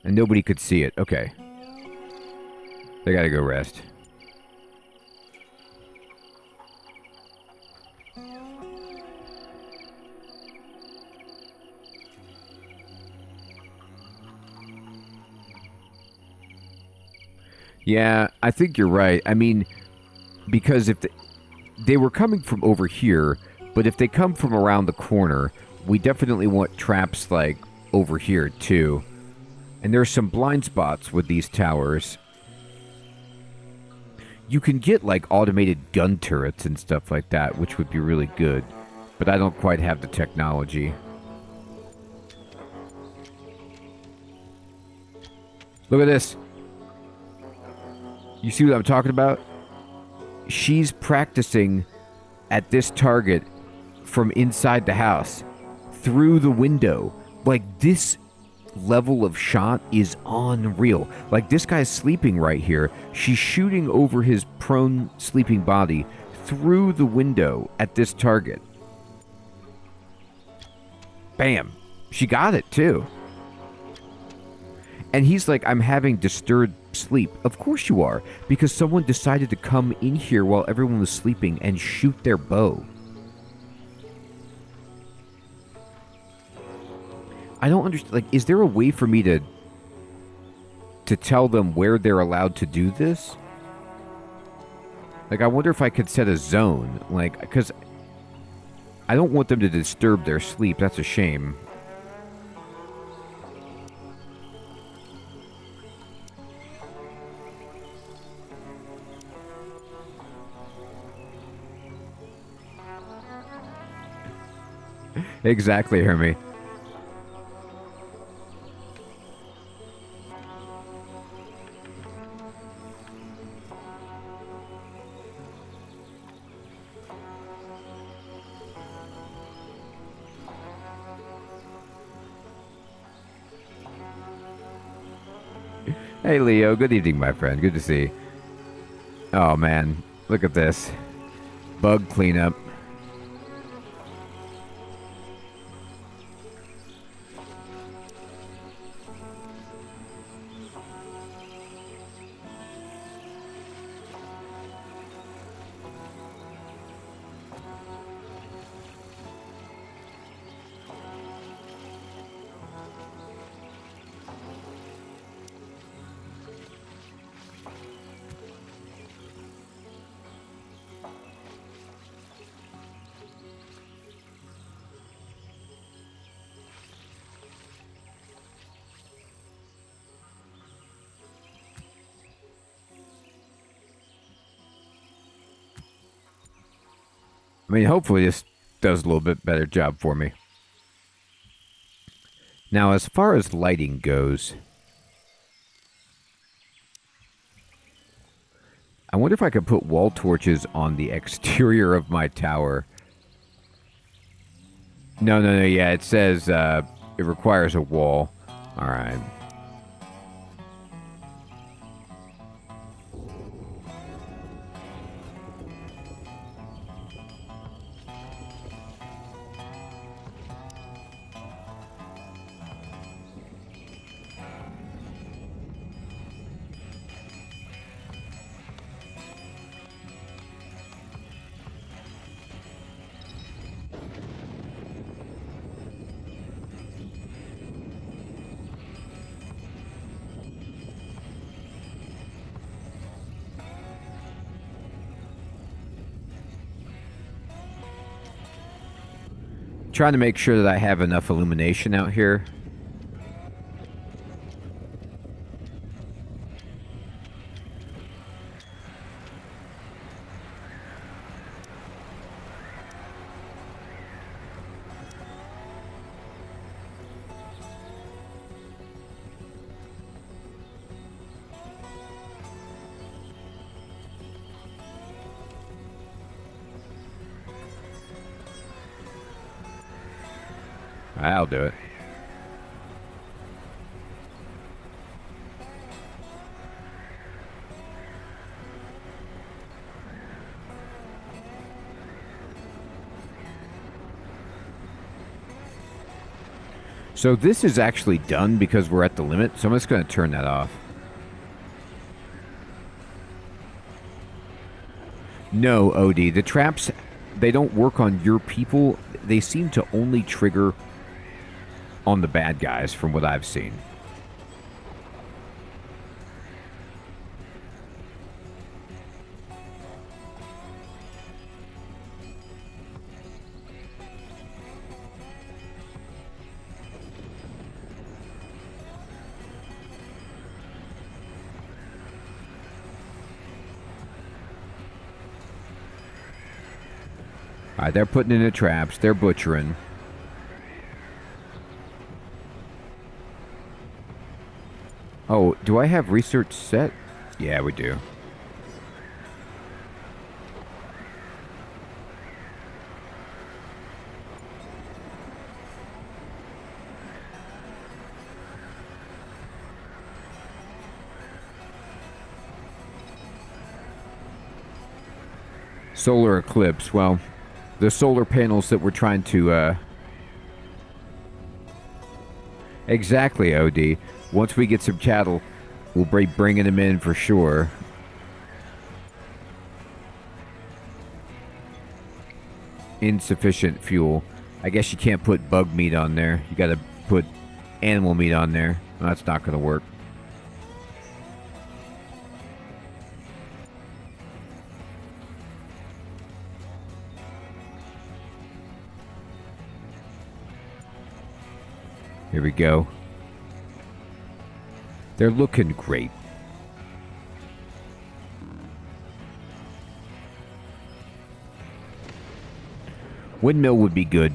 And nobody could see it. Okay. They gotta go rest. Yeah, I think you're right. I mean... Because if they were coming from over here, but if they come from around the corner, we definitely want traps, like, over here, too. And there's some blind spots with these towers. You can get, like, automated gun turrets and stuff like that, which would be really good. But I don't quite have the technology. Look at this. You see what I'm talking about? She's practicing at this target from inside the house, through the window. Like, this level of shot is unreal. Like, this guy's sleeping right here. She's shooting over his prone, sleeping body through the window at this target. Bam. She got it, too. And he's like, I'm having disturbed sleep. Of course you are, because someone decided to come in here while everyone was sleeping and shoot their bow. I don't understand. Like, is there a way for me to tell them where they're allowed to do this? Like, I wonder if I could set a zone. Like, because I don't want them to disturb their sleep. That's a shame. Exactly, Hermie. Hey, Leo. Good evening, my friend. Good to see you. Oh, man. Look at this. Bug cleanup. I mean, hopefully this does a little bit better job for me. Now, as far as lighting goes, I wonder if I could put wall torches on the exterior of my tower. No, yeah, it says it requires a wall. All right. Trying to make sure that I have enough illumination out here. I'll do it. So this is actually done because we're at the limit, so I'm just going to turn that off. No, OD. The traps, they don't work on your people. They seem to only trigger on the bad guys from what I've seen. All right, they're putting in the traps. They're butchering. Oh, do I have research set? Yeah, we do. Solar eclipse. Well, the solar panels that we're trying to, Exactly, OD. Once we get some cattle, we'll be bringing them in for sure. Insufficient fuel. I guess you can't put bug meat on there. You gotta put animal meat on there. Well, that's not gonna work. Here we go. They're looking great. Windmill would be good.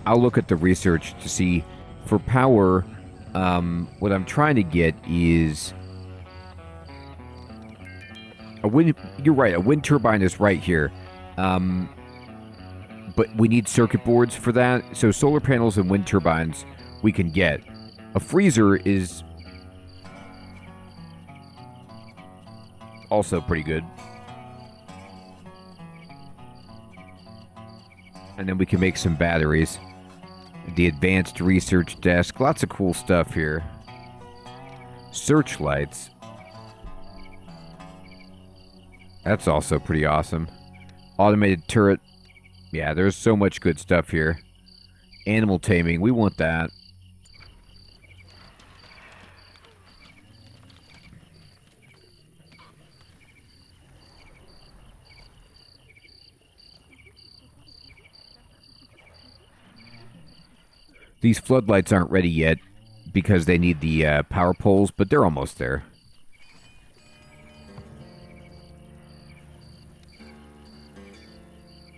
I'll look at the research to see for power. What I'm trying to get is a wind. You're right. A wind turbine is right here. But we need circuit boards for that. So solar panels and wind turbines we can get. A freezer is also pretty good. And then we can make some batteries. The advanced research desk. Lots of cool stuff here. Searchlights. That's also pretty awesome. Automated turret. Yeah, there's so much good stuff here. Animal taming, we want that. These floodlights aren't ready yet because they need the power poles, but they're almost there.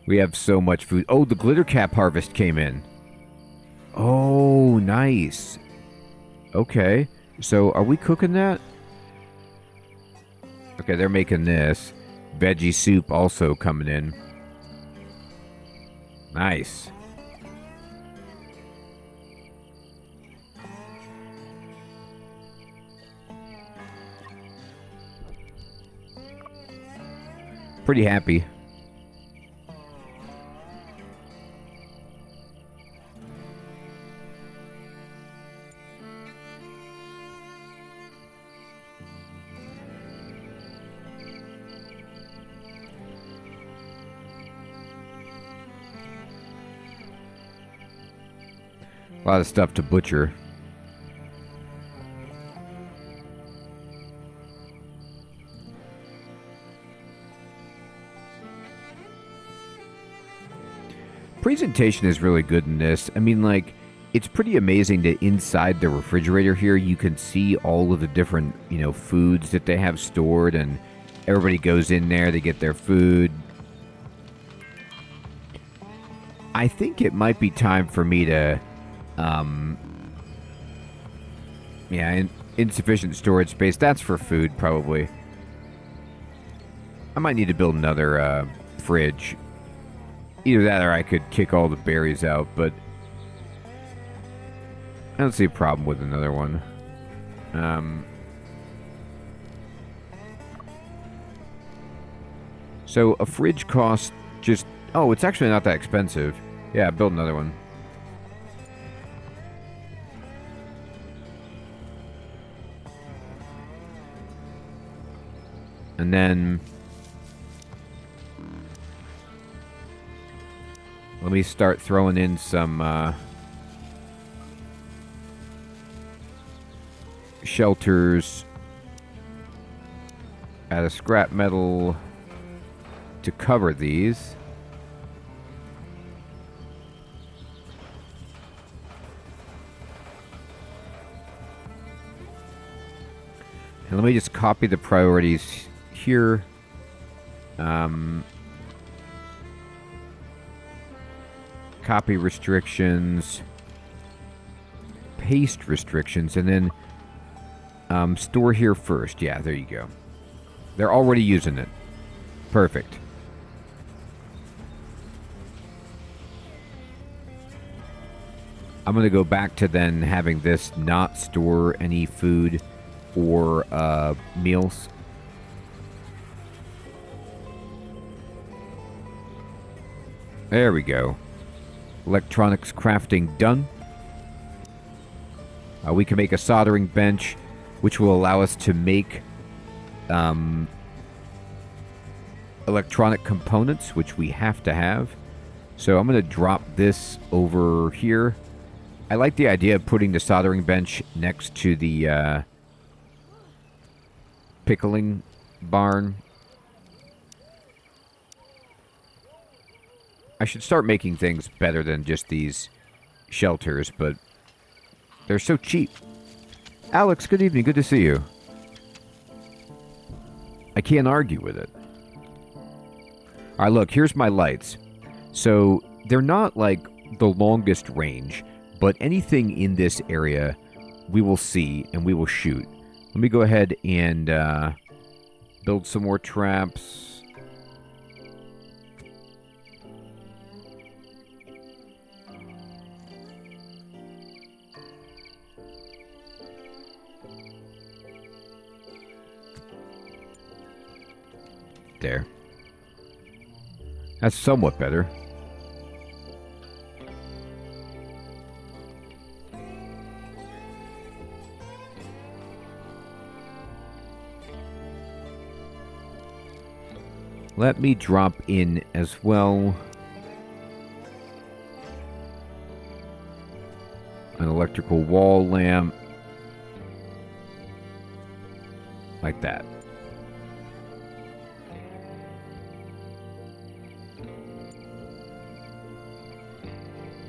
We have so much food. Oh, the glitter cap harvest came in. Oh, nice. Okay. So, are we cooking that? Okay, they're making this. Veggie soup also coming in. Nice. Pretty happy. A lot of stuff to butcher. Presentation is really good in this. I mean, like, it's pretty amazing that inside the refrigerator here, you can see all of the different, foods that they have stored, and everybody goes in there, they get their food. I think it might be time for me to, insufficient storage space. That's for food, probably. I might need to build another, fridge. Either that or I could kick all the berries out, but I don't see a problem with another one. So a fridge costs just... Oh, it's actually not that expensive. Yeah, build another one. And then... let me start throwing in some shelters out of scrap metal to cover these. And let me just copy the priorities here. Copy restrictions, paste restrictions, and then store here first. Yeah, there you go. They're already using it. Perfect. I'm going to go back to then having this not store any food or meals. There we go. Electronics crafting done. We can make a soldering bench, which will allow us to make electronic components, which we have to have. So I'm going to drop this over here. I like the idea of putting the soldering bench next to the pickling barn. I should start making things better than just these shelters, but they're so cheap. Alex, good evening. Good to see you. I can't argue with it. All right, look, here's my lights. So they're not like the longest range, but anything in this area we will see and we will shoot. Let me go ahead and build some more traps. There. That's somewhat better. Let me drop in as well an electrical wall lamp. Like that.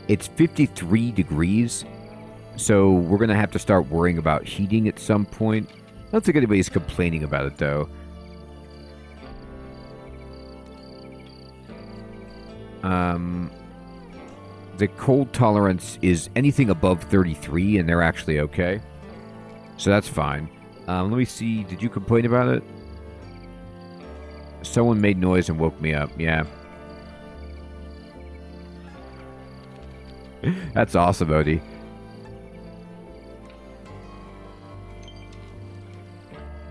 It's 53 degrees, so we're going to have to start worrying about heating at some point. I don't think anybody's complaining about it, though. The cold tolerance is anything above 33, and they're actually okay. So that's fine. Let me see. Did you complain about it? Someone made noise and woke me up. Yeah. That's awesome, Odie.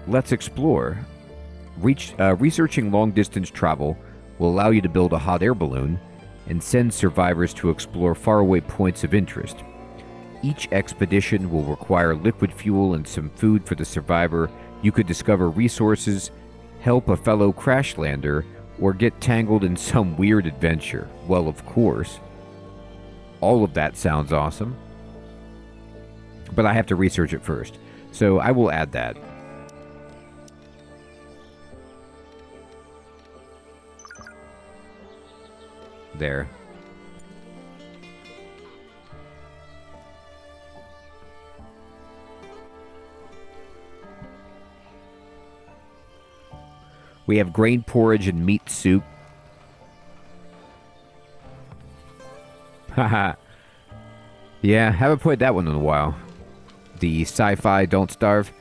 Let's explore. Researching long-distance travel will allow you to build a hot air balloon and send survivors to explore faraway points of interest. Each expedition will require liquid fuel and some food for the survivor. You could discover resources, help a fellow crashlander, or get tangled in some weird adventure. Well, of course. All of that sounds awesome. But I have to research it first. So I will add that. There. We have grain porridge and meat soup. Haha. Yeah, haven't played that one in a while. The sci-fi Don't Starve.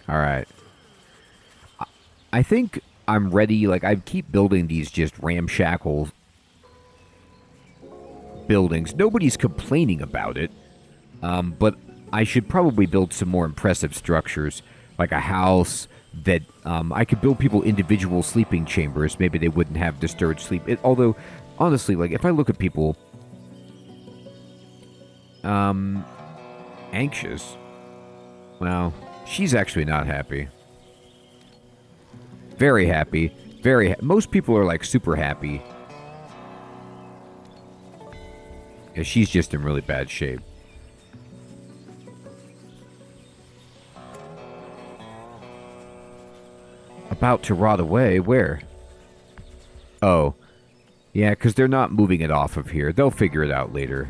All right. I think I'm ready. Like, I keep building these just ramshackle buildings. Nobody's complaining about it. But I should probably build some more impressive structures, like a house that I could build people individual sleeping chambers. Maybe they wouldn't have disturbed sleep. Although, honestly, like, if I look at people anxious, well, she's actually not happy. Very happy. Most people are, like, super happy. Yeah, she's just in really bad shape. About to rot away? Where? Oh. Yeah, because they're not moving it off of here. They'll figure it out later.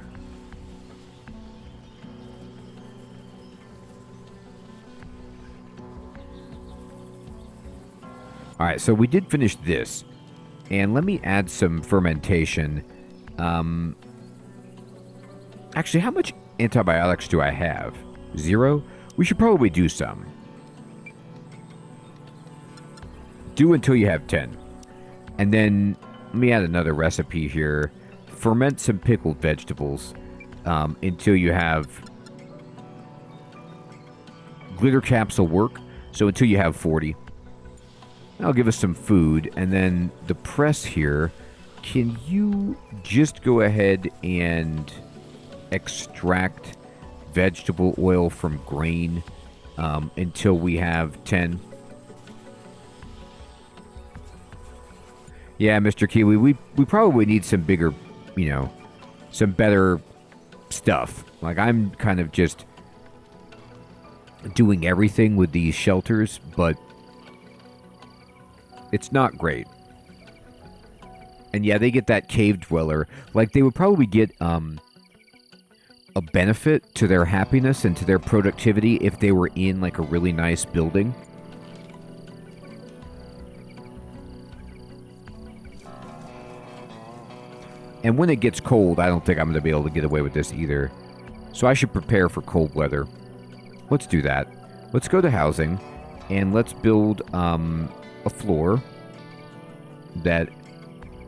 Alright, so we did finish this. And let me add some fermentation. Actually, how much antibiotics do I have? 0? We should probably do some. Do until you have 10. And then, let me add another recipe here. Ferment some pickled vegetables until you have... Glitter caps will work, so until you have 40. That'll give us some food. And then the press here, can you just go ahead and extract vegetable oil from grain until we have 10? Yeah, Mr. Kiwi, we probably need some bigger, some better stuff. Like, I'm kind of just doing everything with these shelters, but it's not great. And yeah, they get that cave dweller. Like, they would probably get a benefit to their happiness and to their productivity if they were in, like, a really nice building. And when it gets cold, I don't think I'm going to be able to get away with this either. So I should prepare for cold weather. Let's do that. Let's go to housing, and let's build a floor that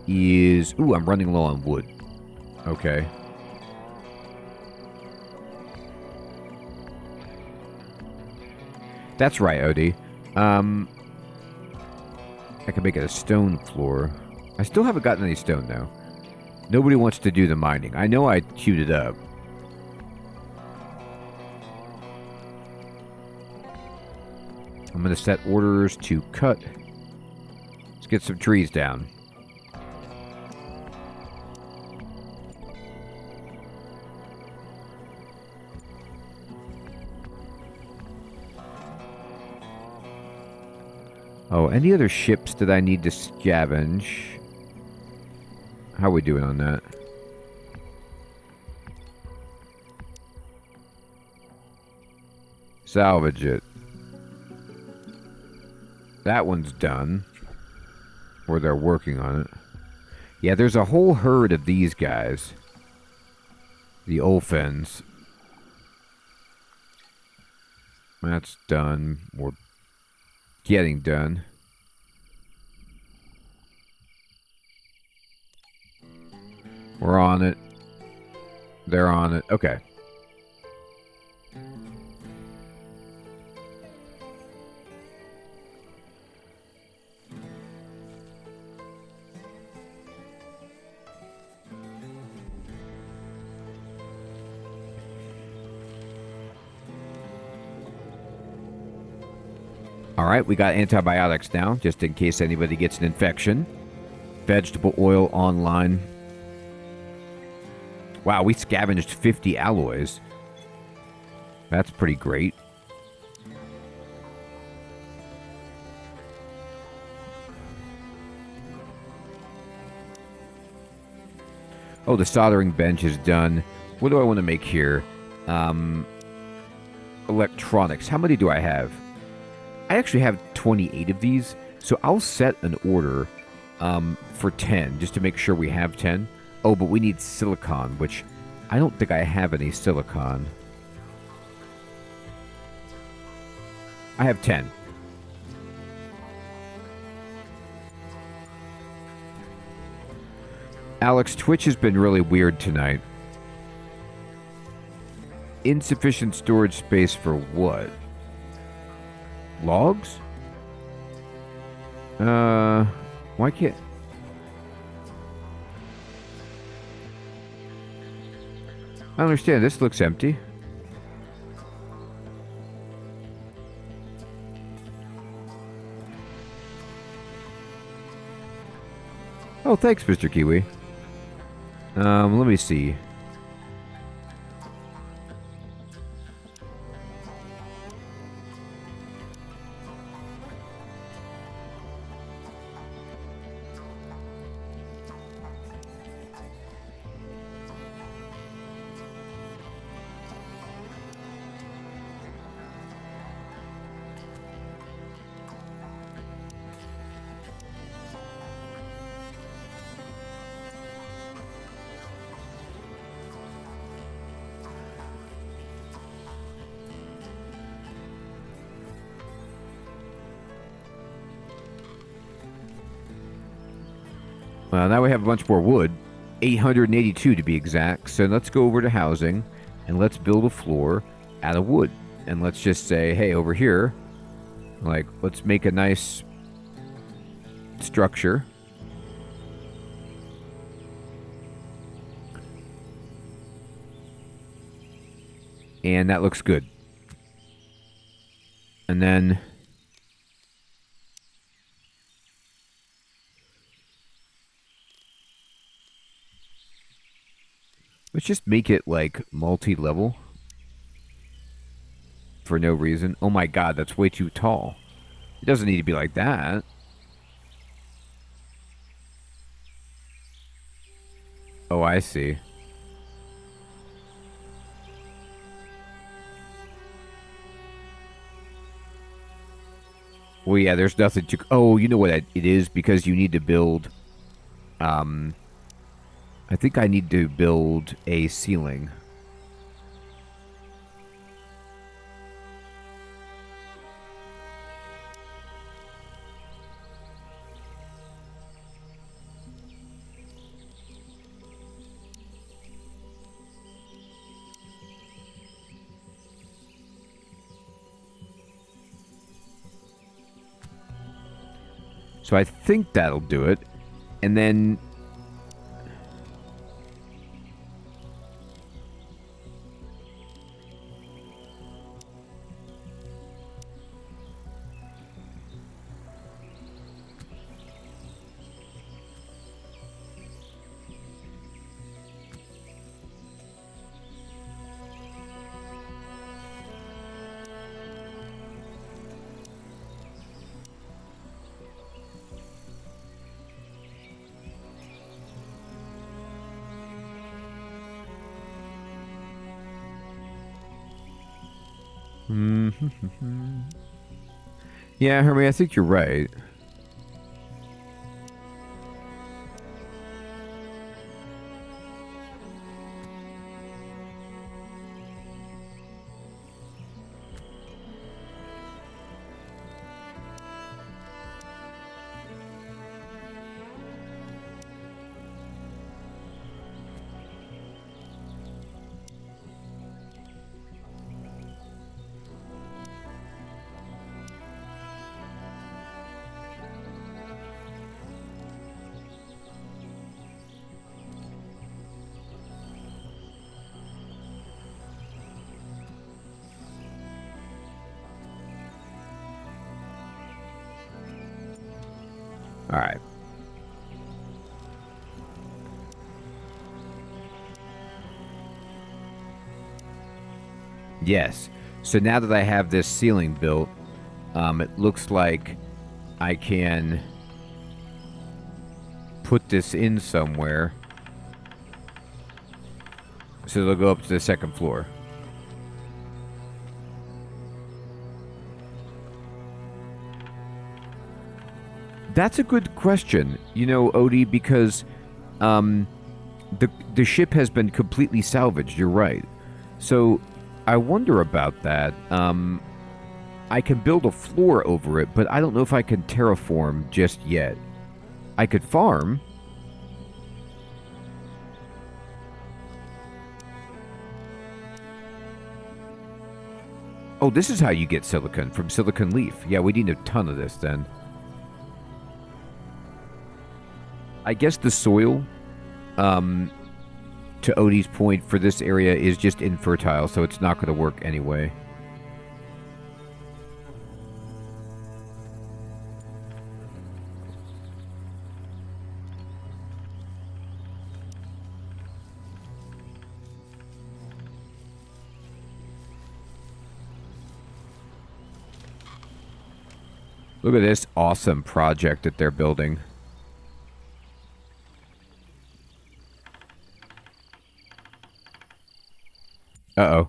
is... Ooh, I'm running low on wood. Okay. That's right, Odie. I can make it a stone floor. I still haven't gotten any stone, though. Nobody wants to do the mining. I know I queued it up. I'm going to set orders to cut. Let's get some trees down. Oh, any other ships that I need to scavenge? How are we doing on that? Salvage it. That one's done. Or they're working on it. Yeah, there's a whole herd of these guys. The Olfens. That's done. Or getting done. We're on it. They're on it. Okay. Alright, we got antibiotics now, just in case anybody gets an infection. Vegetable oil online. Wow, we scavenged 50 alloys. That's pretty great. Oh, the soldering bench is done. What do I want to make here? Electronics. How many do I have? I actually have 28 of these, so I'll set an order for 10, just to make sure we have 10. Oh, but we need silicon, which I don't think I have any silicon. I have 10. Alex, Twitch has been really weird tonight. Insufficient storage space for what? Logs? Why can't... I don't understand. This looks empty. Oh, thanks, Mr. Kiwi. Let me see. Well, now we have a bunch more wood. 882 to be exact. So let's go over to housing and let's build a floor out of wood. And let's just say, hey, over here, like, let's make a nice structure. And that looks good. And then let's just make it like multi-level for no reason. Oh my god, that's way too tall. It doesn't need to be like that. Oh, I see. Well, yeah, there's nothing to... Oh, you know what it is? Because you need to build... I think I need to build a ceiling. So I think that'll do it. And then... Yeah, Hermie, I think you're right. All right. Yes. So now that I have this ceiling built, it looks like I can put this in somewhere. So they'll go up to the second floor. That's a good question, you know, Odie, because the ship has been completely salvaged. You're right. So I wonder about that. I can build a floor over it, but I don't know if I can terraform just yet. I could farm. Oh, this is how you get silicon, from silicon leaf. Yeah, we need a ton of this then. I guess the soil, to Odie's point, for this area is just infertile, so it's not going to work anyway. Look at this awesome project that they're building. Uh-oh.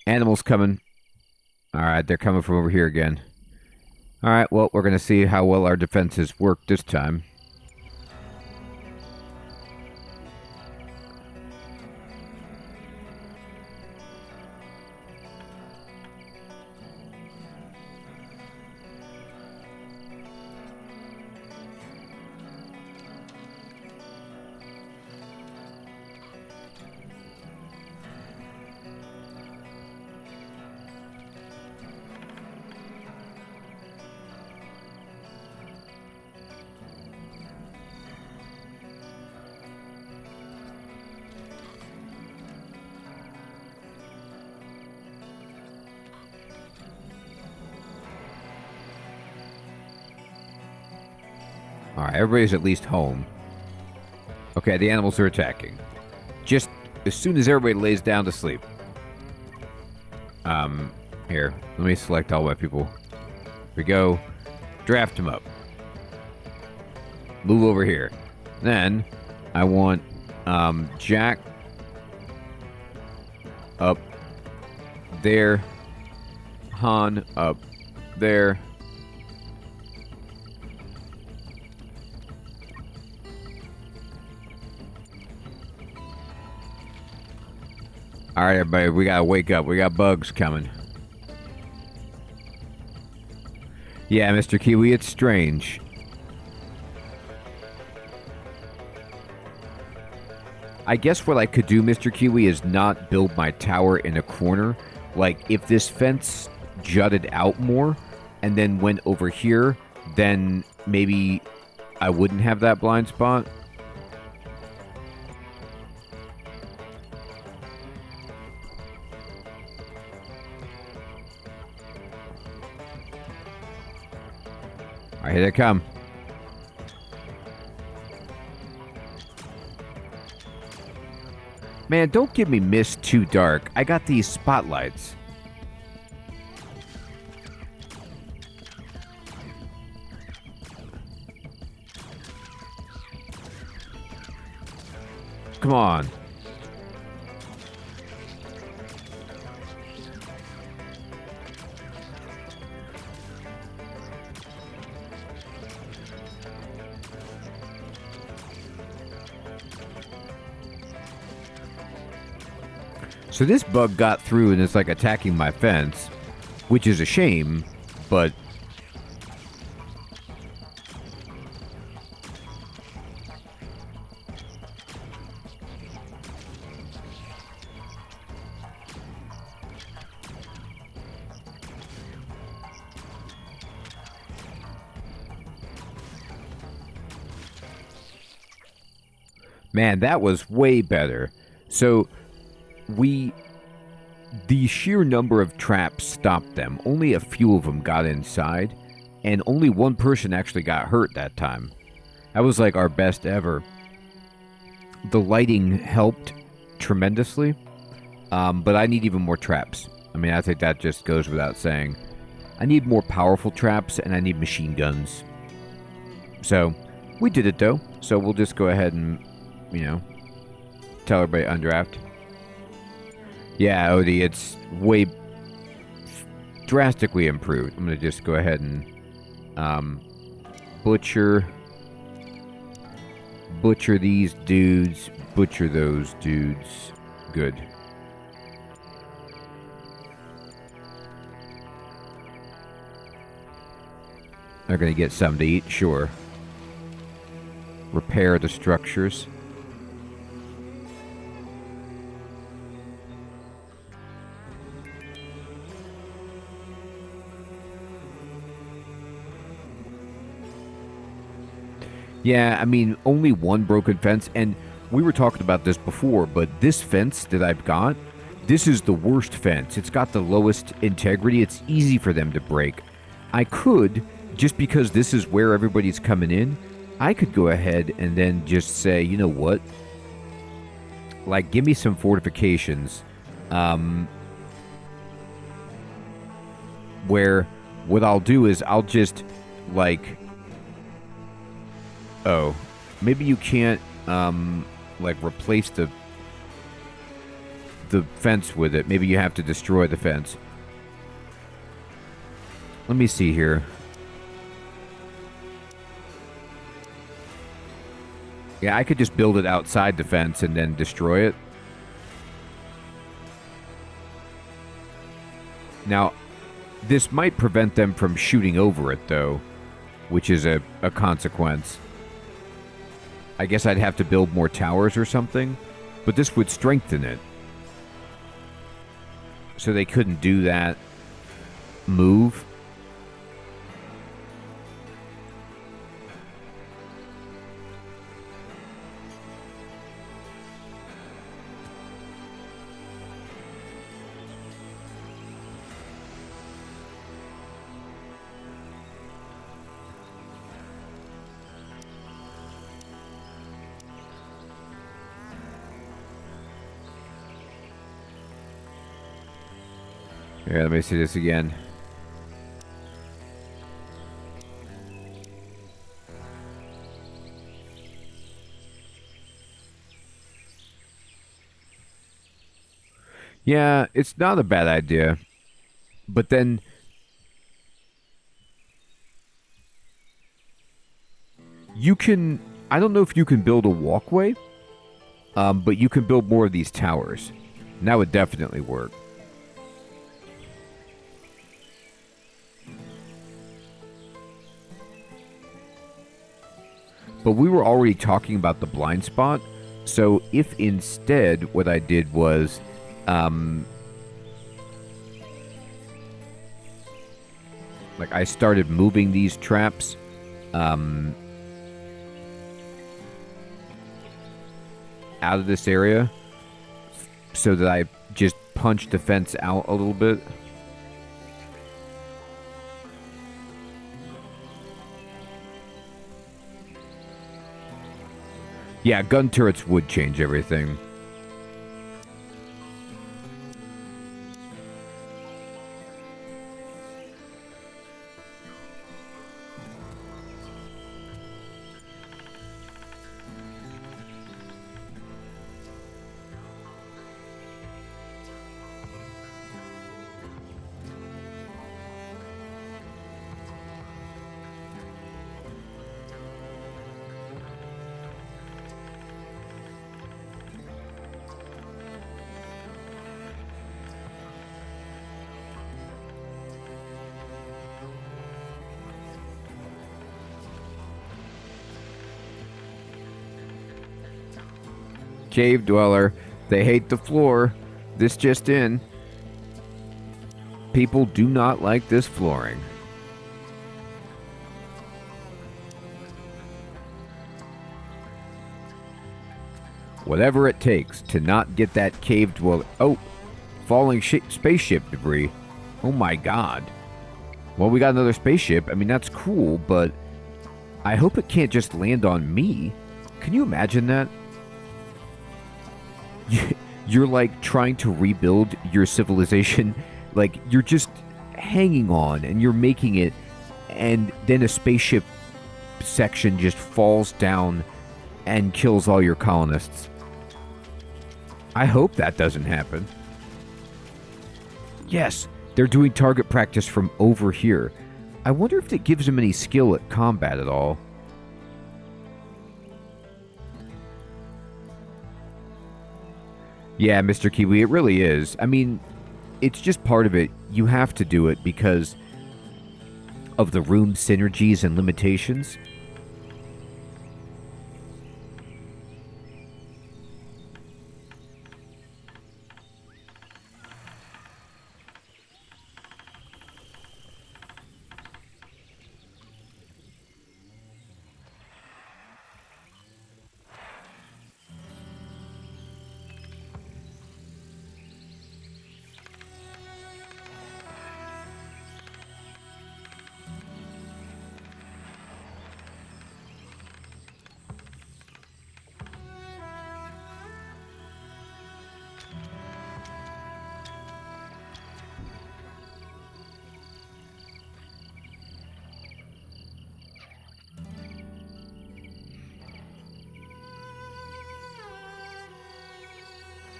Animals coming. Alright, they're coming from over here again. Alright, well, we're going to see how well our defenses work this time. Alright, everybody's at least home. Okay, the animals are attacking. Just as soon as everybody lays down to sleep. Here, let me select all my people. Here we go. Draft them up. Move over here. Then, I want, Jack up there. Han up there. Alright, everybody, we gotta wake up. We got bugs coming. Yeah, Mr. Kiwi, it's strange. I guess what I could do, Mr. Kiwi, is not build my tower in a corner. Like, if this fence jutted out more and then went over here, then maybe I wouldn't have that blind spot. Alright, here they come. Man, don't give me mist too dark. I got these spotlights. Come on. So this bug got through and it's like attacking my fence, which is a shame, but... Man, that was way better. So... the sheer number of traps stopped them. Only a few of them got inside, and only one person actually got hurt that time. That was like our best ever. The lighting helped tremendously, but I need even more traps. I mean, I think that just goes without saying. I need more powerful traps, and I need machine guns. So, we did it though, so we'll just go ahead and, you know, tell everybody undraft. Yeah, Odie, it's way drastically improved. I'm gonna just go ahead and butcher these dudes, butcher those dudes. Good. They're gonna get something to eat, sure. Repair the structures. Yeah, I mean, only one broken fence, and we were talking about this before, but this fence that I've got, this is the worst fence. It's got the lowest integrity. It's easy for them to break. I could, just because this is where everybody's coming in, I could go ahead and then just say, you know what? Like, give me some fortifications. Where what I'll do is I'll just, like... Oh, maybe you can't, like, replace the fence with it. Maybe you have to destroy the fence. Let me see here. Yeah, I could just build it outside the fence and then destroy it. Now, this might prevent them from shooting over it, though, which is a consequence. I guess I'd have to build more towers or something, but this would strengthen it. So they couldn't do that move. Here, let me see this again. Yeah, it's not a bad idea. But then... You can... I don't know if you can build a walkway. But you can build more of these towers. And that would definitely work. But we were already talking about the blind spot. So if instead what I did was... like I started moving these traps... out of this area. So that I just punched the fence out a little bit. Yeah, gun turrets would change everything. Cave dweller. They hate the floor. This just in. People do not like this flooring. Whatever it takes to not get that cave dweller... Oh! Falling spaceship debris. Oh my god. Well, we got another spaceship. I mean, that's cool, but... I hope it can't just land on me. Can you imagine that? You're like trying to rebuild your civilization, like you're just hanging on and you're making it, and then a spaceship section just falls down and kills all your colonists. I hope that doesn't happen. Yes, they're doing target practice from over here. I wonder if it gives them any skill at combat at all. Yeah, Mr. Kiwi, it really is. I mean, it's just part of it. You have to do it because of the room synergies and limitations.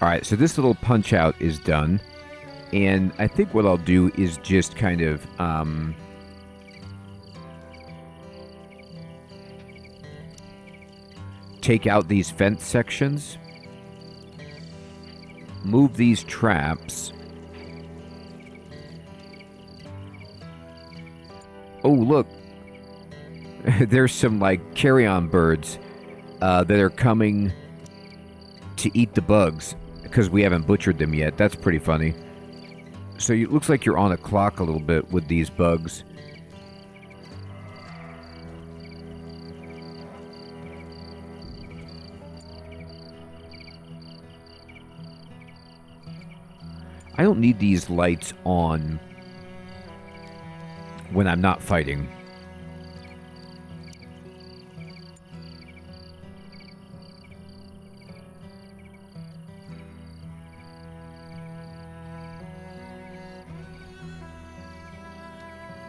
Alright, so this little punch out is done. And I think what I'll do is just kind of, take out these fence sections. Move these traps. Oh, look. There's some, like, carrion birds that are coming to eat the bugs because we haven't butchered them yet. That's pretty funny. So it looks like you're on a clock a little bit with these bugs. I don't need these lights on when I'm not fighting.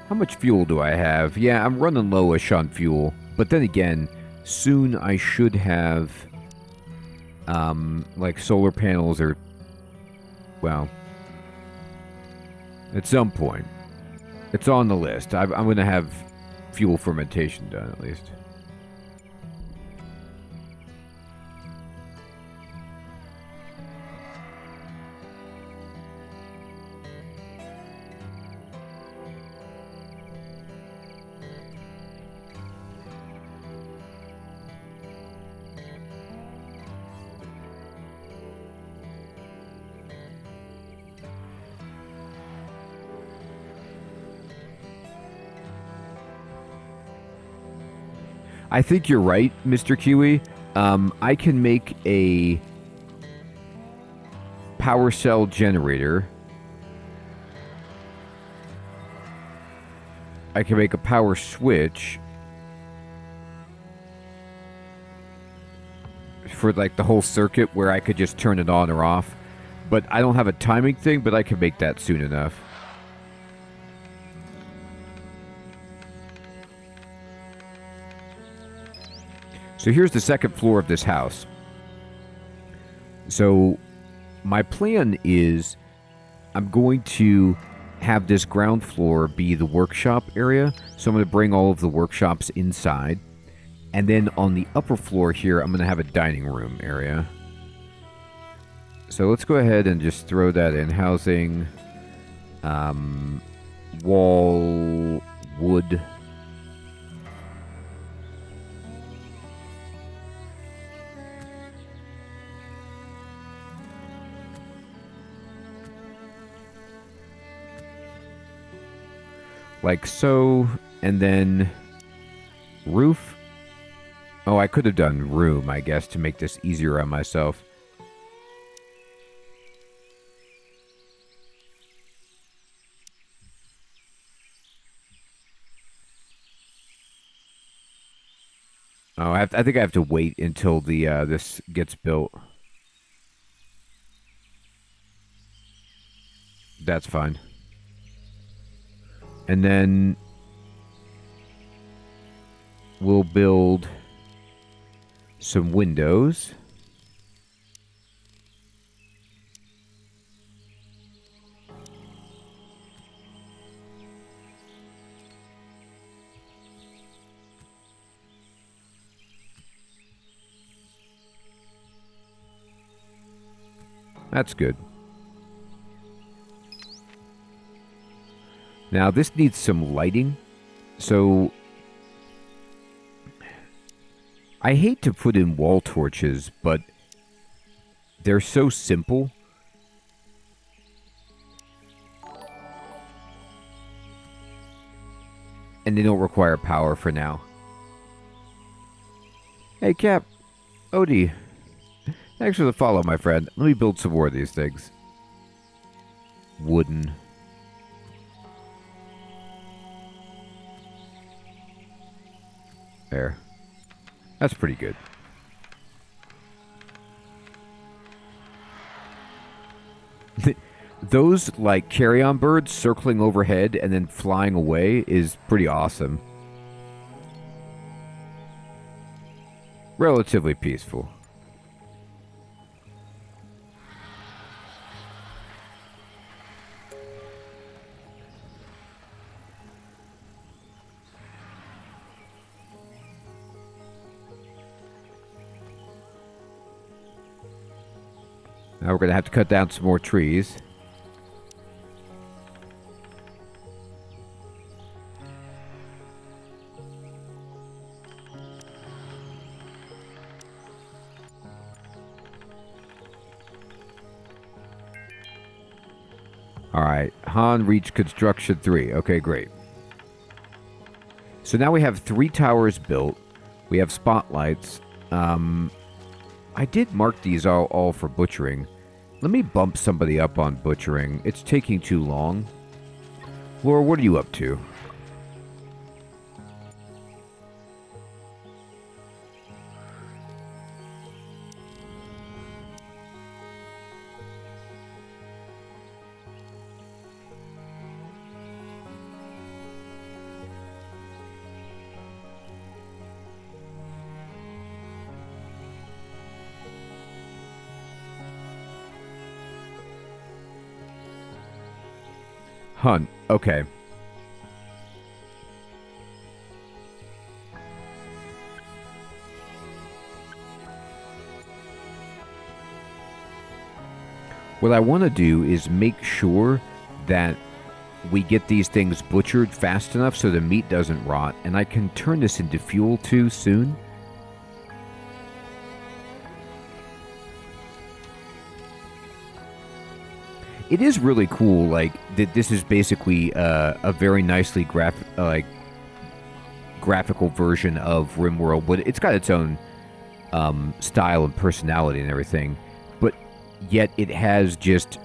How much fuel do I have? Yeah, I'm running lowish on fuel. But then again, soon I should have, like solar panels or, well, at some point. It's on the list. I'm going to have fuel fermentation done at least. I think you're right, Mr. Kiwi. I can make a power cell generator. I can make a power switch for like the whole circuit where I could just turn it on or off. But I don't have a timing thing, but I can make that soon enough. So here's the second floor of this house. So my plan is I'm going to have this ground floor be the workshop area. So I'm going to bring all of the workshops inside. And then on the upper floor here, I'm going to have a dining room area. So let's go ahead and just throw that in. Housing, wall, wood. Like so, and then roof. Oh, I could have done room, I guess, to make this easier on myself. Oh, I think I have to wait until the this gets built. That's fine. And then we'll build some windows. That's good. Now, this needs some lighting. So, I hate to put in wall torches, but they're so simple. And they don't require power for now. Hey, Cap. Odie. Thanks for the follow, my friend. Let me build some more of these things. Wooden. There. That's pretty good. Those, like, carry-on birds circling overhead and then flying away is pretty awesome. Relatively peaceful. Now we're going to have to cut down some more trees. Alright, Han reached construction 3. Okay, great. So now we have 3 towers built. We have spotlights. I did mark these all for butchering. Let me bump somebody up on butchering. It's taking too long. Laura, what are you up to? Hunt. Okay. What I want to do is make sure that we get these things butchered fast enough so the meat doesn't rot, and I can turn this into fuel too soon. It is really cool, like, that this is basically a very nicely graphical version of RimWorld, but it's got its own style and personality and everything. But yet it has just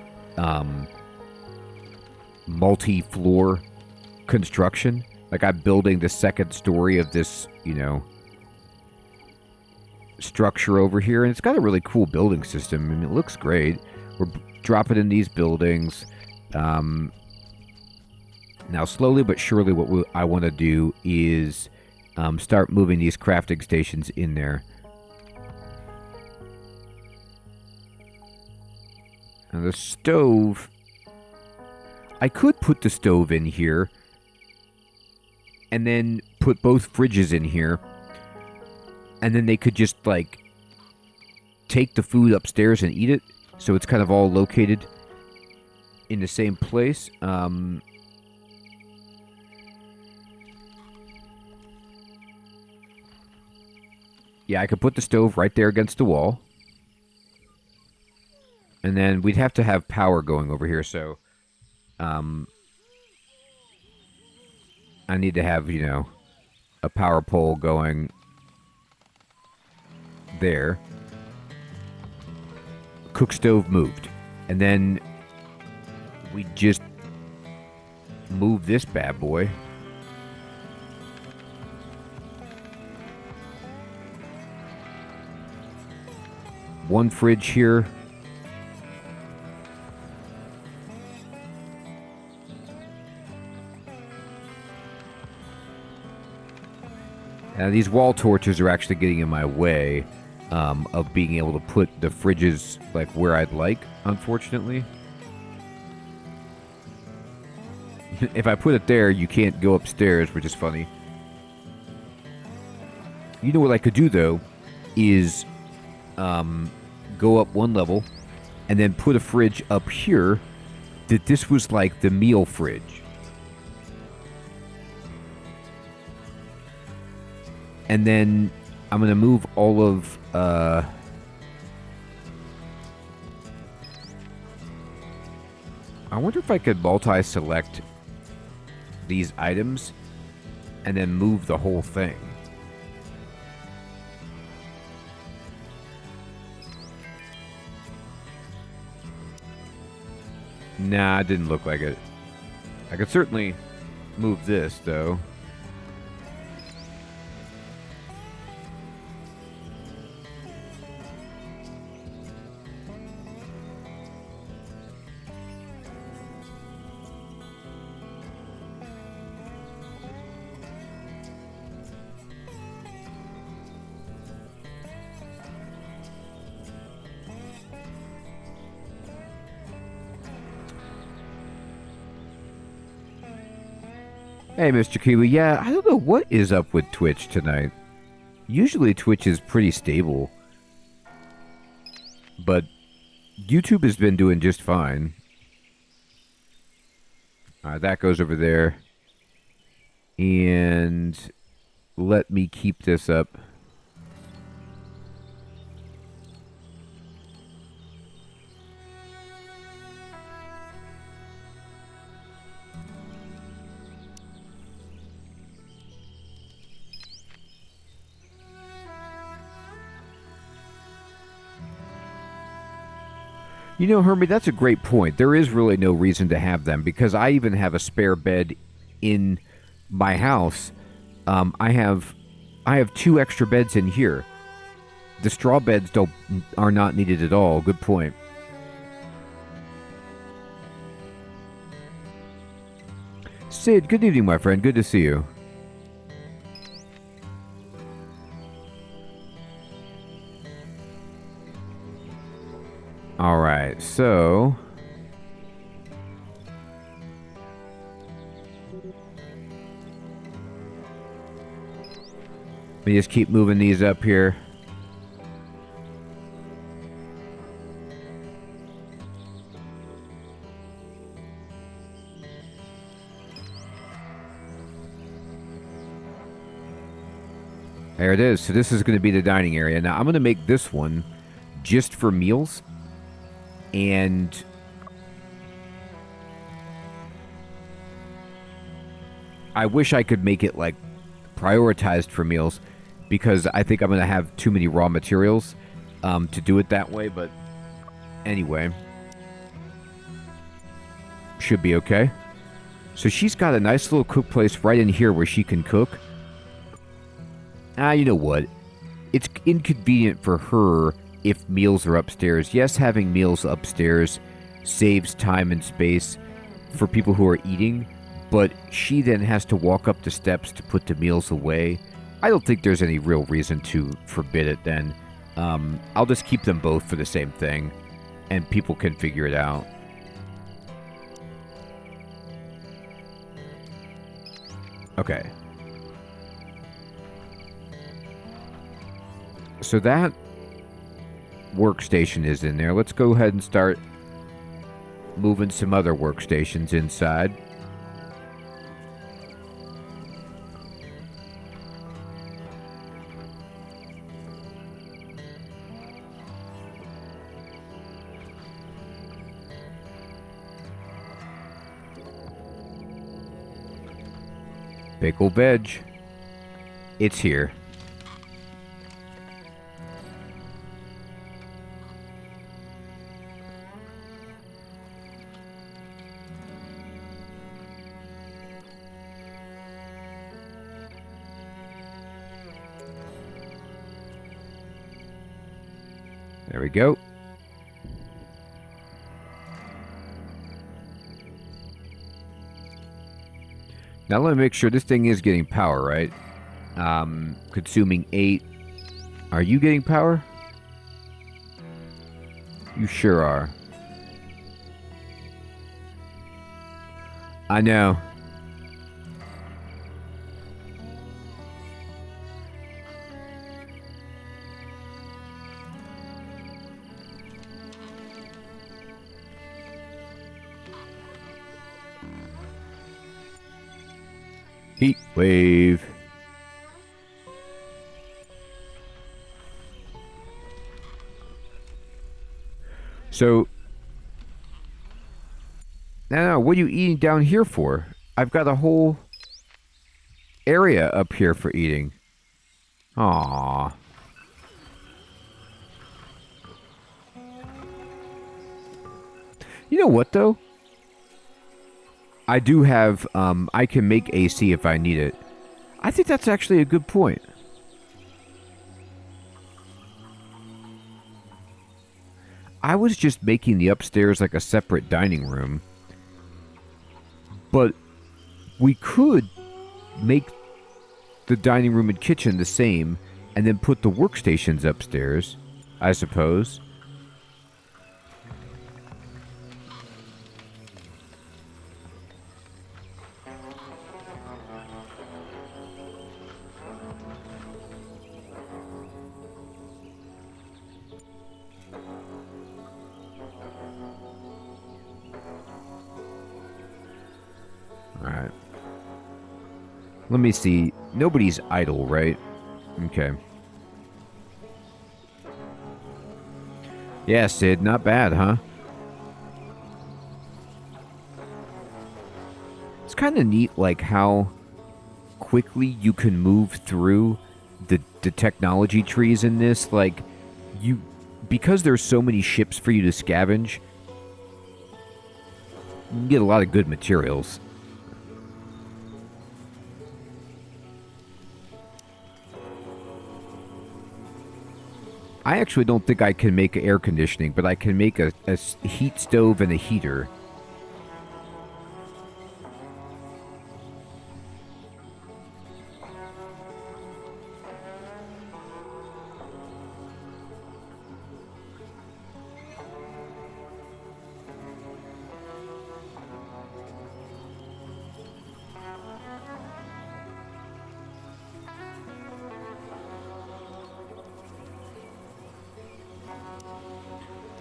multi-floor construction. Like, I'm building the second story of this, you know, structure over here, and it's got a really cool building system. I mean, it looks great. We're dropping in these buildings. Now, slowly but surely, what I want to do is start moving these crafting stations in there. Now, the stove... I could put the stove in here and then put both fridges in here, and then they could just, like, take the food upstairs and eat it, so it's kind of all located in the same place. Yeah, I could put the stove right there against the wall. And then we'd have to have power going over here, so... I need to have, you know, a power pole going there. Cook stove moved. And then we just move this bad boy. One fridge here. These wall torches are actually getting in my way of being able to put the fridges like where I'd like, unfortunately. If I put it there, you can't go upstairs, which is funny. You know what I could do, though, is go up one level and then put a fridge up here, that this was like the meal fridge. And then I'm going to move all of... I wonder if I could multi-select these items and then move the whole thing. Nah, it didn't look like it. I could certainly move this, though. Hey, Mr. Kiwi. Yeah, I don't know what is up with Twitch tonight. Usually Twitch is pretty stable. But YouTube has been doing just fine. That goes over there. And let me keep this up. You know, Hermie, that's a great point. There is really no reason to have them because I even have a spare bed in my house. I have 2 extra beds in here. The straw beds are not needed at all. Good point. Sid, good evening, my friend. Good to see you. All right, so let me just keep moving these up here. There it is. So this is going to be the dining area. Now I'm going to make this one just for meals. And I wish I could make it like prioritized for meals because I think I'm going to have too many raw materials to do it that way. But anyway, should be okay. So she's got a nice little cook place right in here where she can cook. You know what? It's inconvenient for her if meals are upstairs. Yes, having meals upstairs saves time and space for people who are eating, but she then has to walk up the steps to put the meals away. I don't think there's any real reason to forbid it then. I'll just keep them both for the same thing, and people can figure it out. Okay. So that workstation is in there. Let's go ahead and start moving some other workstations inside. Pickle veg. It's here. There we go. Now let me make sure this thing is getting power, right? Consuming 8. Are you getting power? You sure are. I know. Heat wave. So, now, what are you eating down here for? I've got a whole area up here for eating. Aww. You know what, though? I do have, I can make AC if I need it. I think that's actually a good point. I was just making the upstairs like a separate dining room. But we could make the dining room and kitchen the same and then put the workstations upstairs, I suppose. Alright. Let me see. Nobody's idle, right? Okay. Yeah, Sid, not bad, huh? It's kind of neat, like, how quickly you can move through the technology trees in this. Like, because there's so many ships for you to scavenge, you can get a lot of good materials. I actually don't think I can make air conditioning, but I can make a heat stove and a heater.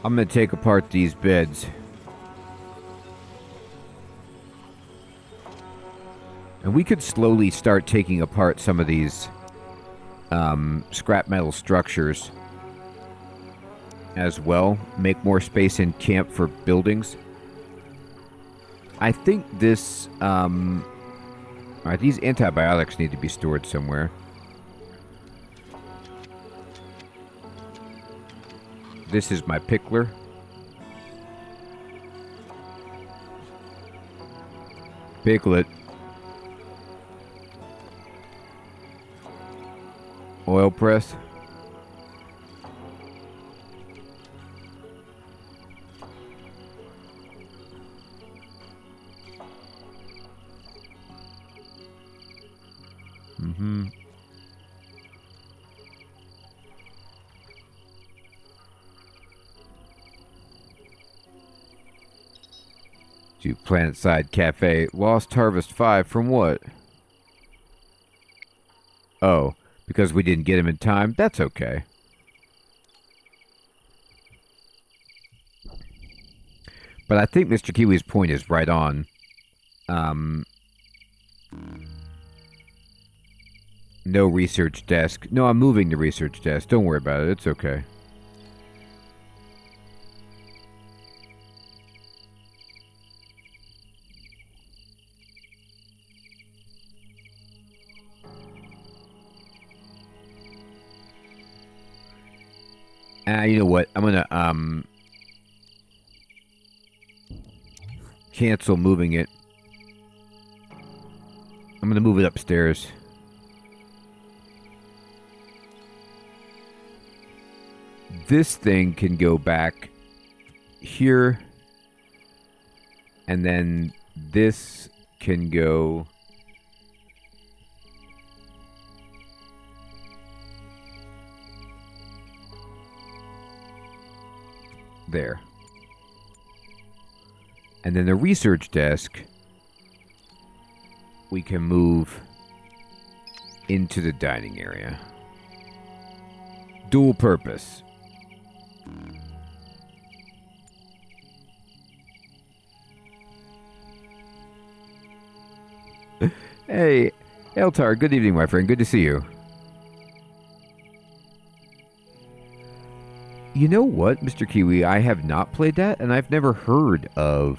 I'm going to take apart these beds. And we could slowly start taking apart some of these scrap metal structures as well. Make more space in camp for buildings. I think this... Alright, these antibiotics need to be stored somewhere. This is my pickler. Piglet. Oil press. Mm-hmm. To Planetside Cafe. Lost Harvest 5 from what? Oh, because we didn't get him in time? That's okay. But I think Mr. Kiwi's point is right on. No research desk. No, I'm moving the research desk. Don't worry about it. It's okay. You know what? I'm gonna, cancel moving it. I'm gonna move it upstairs. This thing can go back here. And then this can go... there. And then the research desk we can move into the dining area. Dual purpose. Hey, Eltar, good evening, my friend. Good to see you. You know what, Mr. Kiwi? I have not played that, and I've never heard of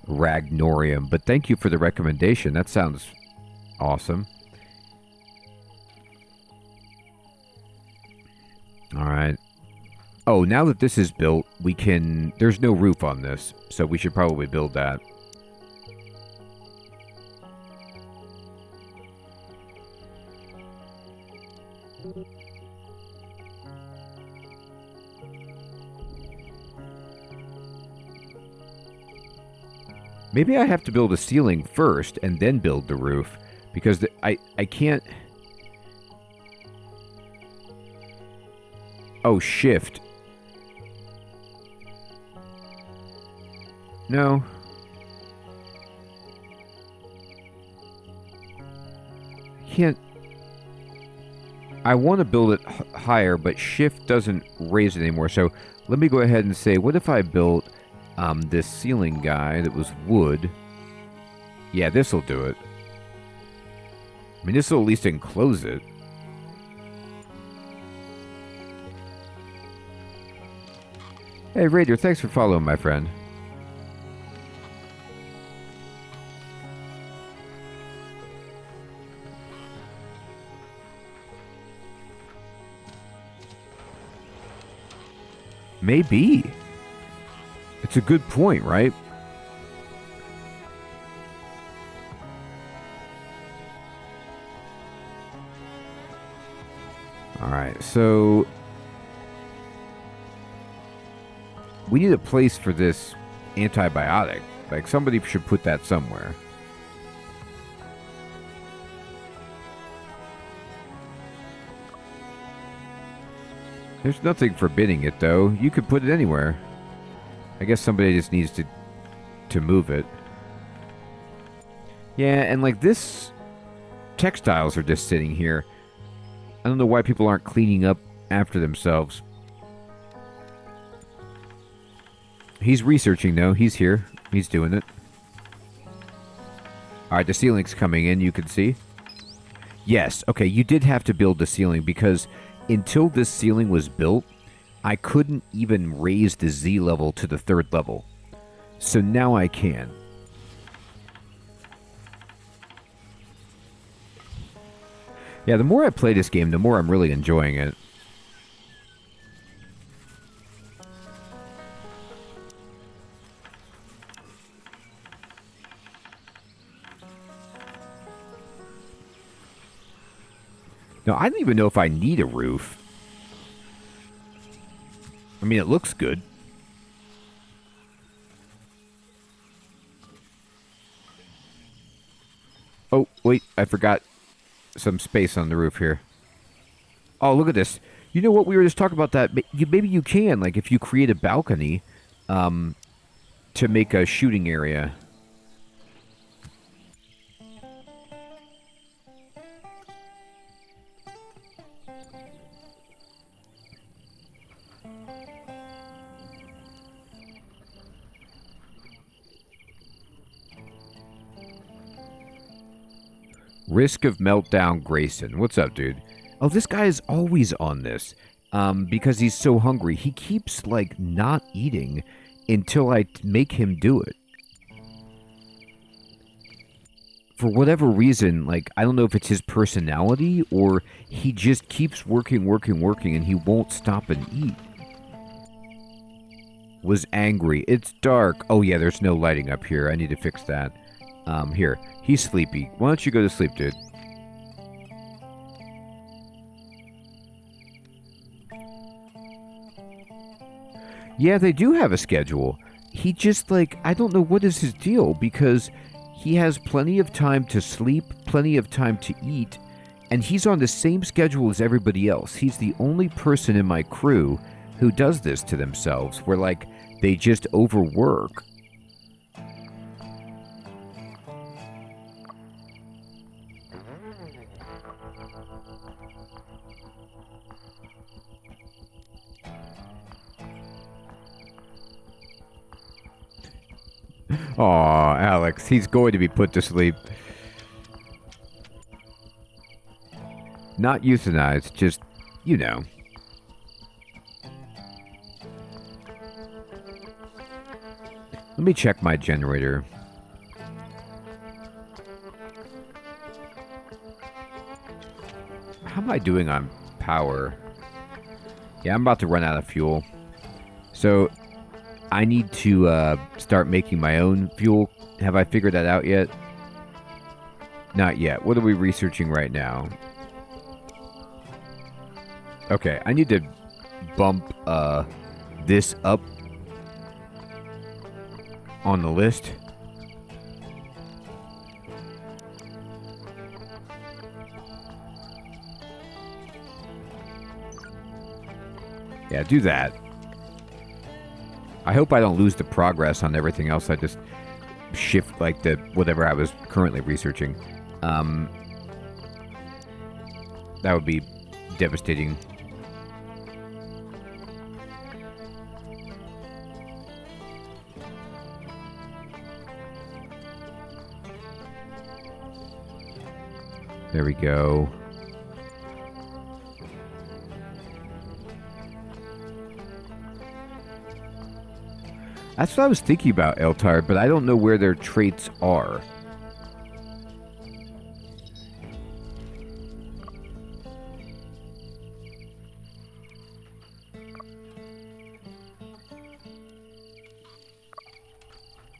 Ragnorium, but thank you for the recommendation. That sounds awesome. Alright. Oh, now that this is built, we can... There's no roof on this, so we should probably build that. Maybe I have to build a ceiling first and then build the roof, because I can't... Oh, shift. No. I can't... I want to build it higher, but shift doesn't raise it anymore. So let me go ahead and say, what if I built this ceiling guy that was wood? Yeah, this will do it. I mean, this will at least enclose it. Hey, Raider, thanks for following, my friend. Maybe. It's a good point, right? Alright, so... we need a place for this antibiotic. Like, somebody should put that somewhere. There's nothing forbidding it, though. You could put it anywhere. I guess somebody just needs to move it. Yeah, and like this... textiles are just sitting here. I don't know why people aren't cleaning up after themselves. He's researching, though. He's here. He's doing it. Alright, the ceiling's coming in, you can see. Yes, okay, you did have to build the ceiling, because until this ceiling was built, I couldn't even raise the Z level to the 3rd level. So now I can. Yeah, the more I play this game, the more I'm really enjoying it. No, I don't even know if I need a roof. I mean, it looks good. Oh, wait, I forgot some space on the roof here. Oh, look at this. You know what? We were just talking about that. Maybe you can, like, if you create a balcony to make a shooting area. Risk of Meltdown Grayson. What's up, dude? Oh, this guy is always on this. Because he's so hungry. He keeps, like, not eating until I make him do it. For whatever reason, like, I don't know if it's his personality or he just keeps working, and he won't stop and eat. Was angry. It's dark. Oh, yeah, there's no lighting up here. I need to fix that. Here. He's sleepy. Why don't you go to sleep, dude? Yeah, they do have a schedule. He just, like, I don't know what is his deal, because he has plenty of time to sleep, plenty of time to eat, and he's on the same schedule as everybody else. He's the only person in my crew who does this to themselves, where, like, they just overwork. Aw, Alex, he's going to be put to sleep. Not euthanized, just, you know. Let me check my generator. How am I doing on power? Yeah, I'm about to run out of fuel. So, I need to start making my own fuel. Have I figured that out yet? Not yet. What are we researching right now? Okay, I need to bump this up on the list. Yeah, do that. I hope I don't lose the progress on everything else. I just shift like the whatever I was currently researching. That would be devastating. There we go. That's what I was thinking about, Eltar, but I don't know where their traits are.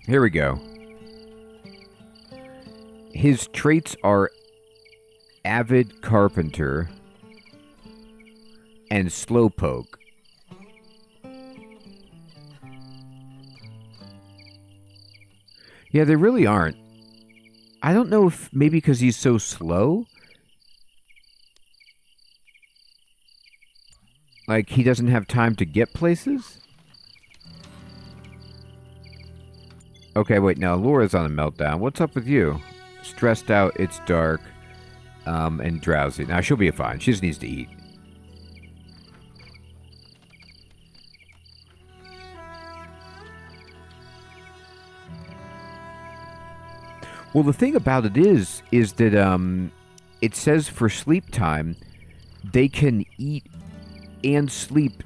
Here we go. His traits are avid carpenter and slowpoke. Yeah, they really aren't. I don't know if maybe because he's so slow. Like, he doesn't have time to get places? Okay, wait, now Laura's on a meltdown. What's up with you? Stressed out, it's dark, and drowsy. Now, she'll be fine. She just needs to eat. Well, the thing about it is that it says for sleep time, they can eat and sleep.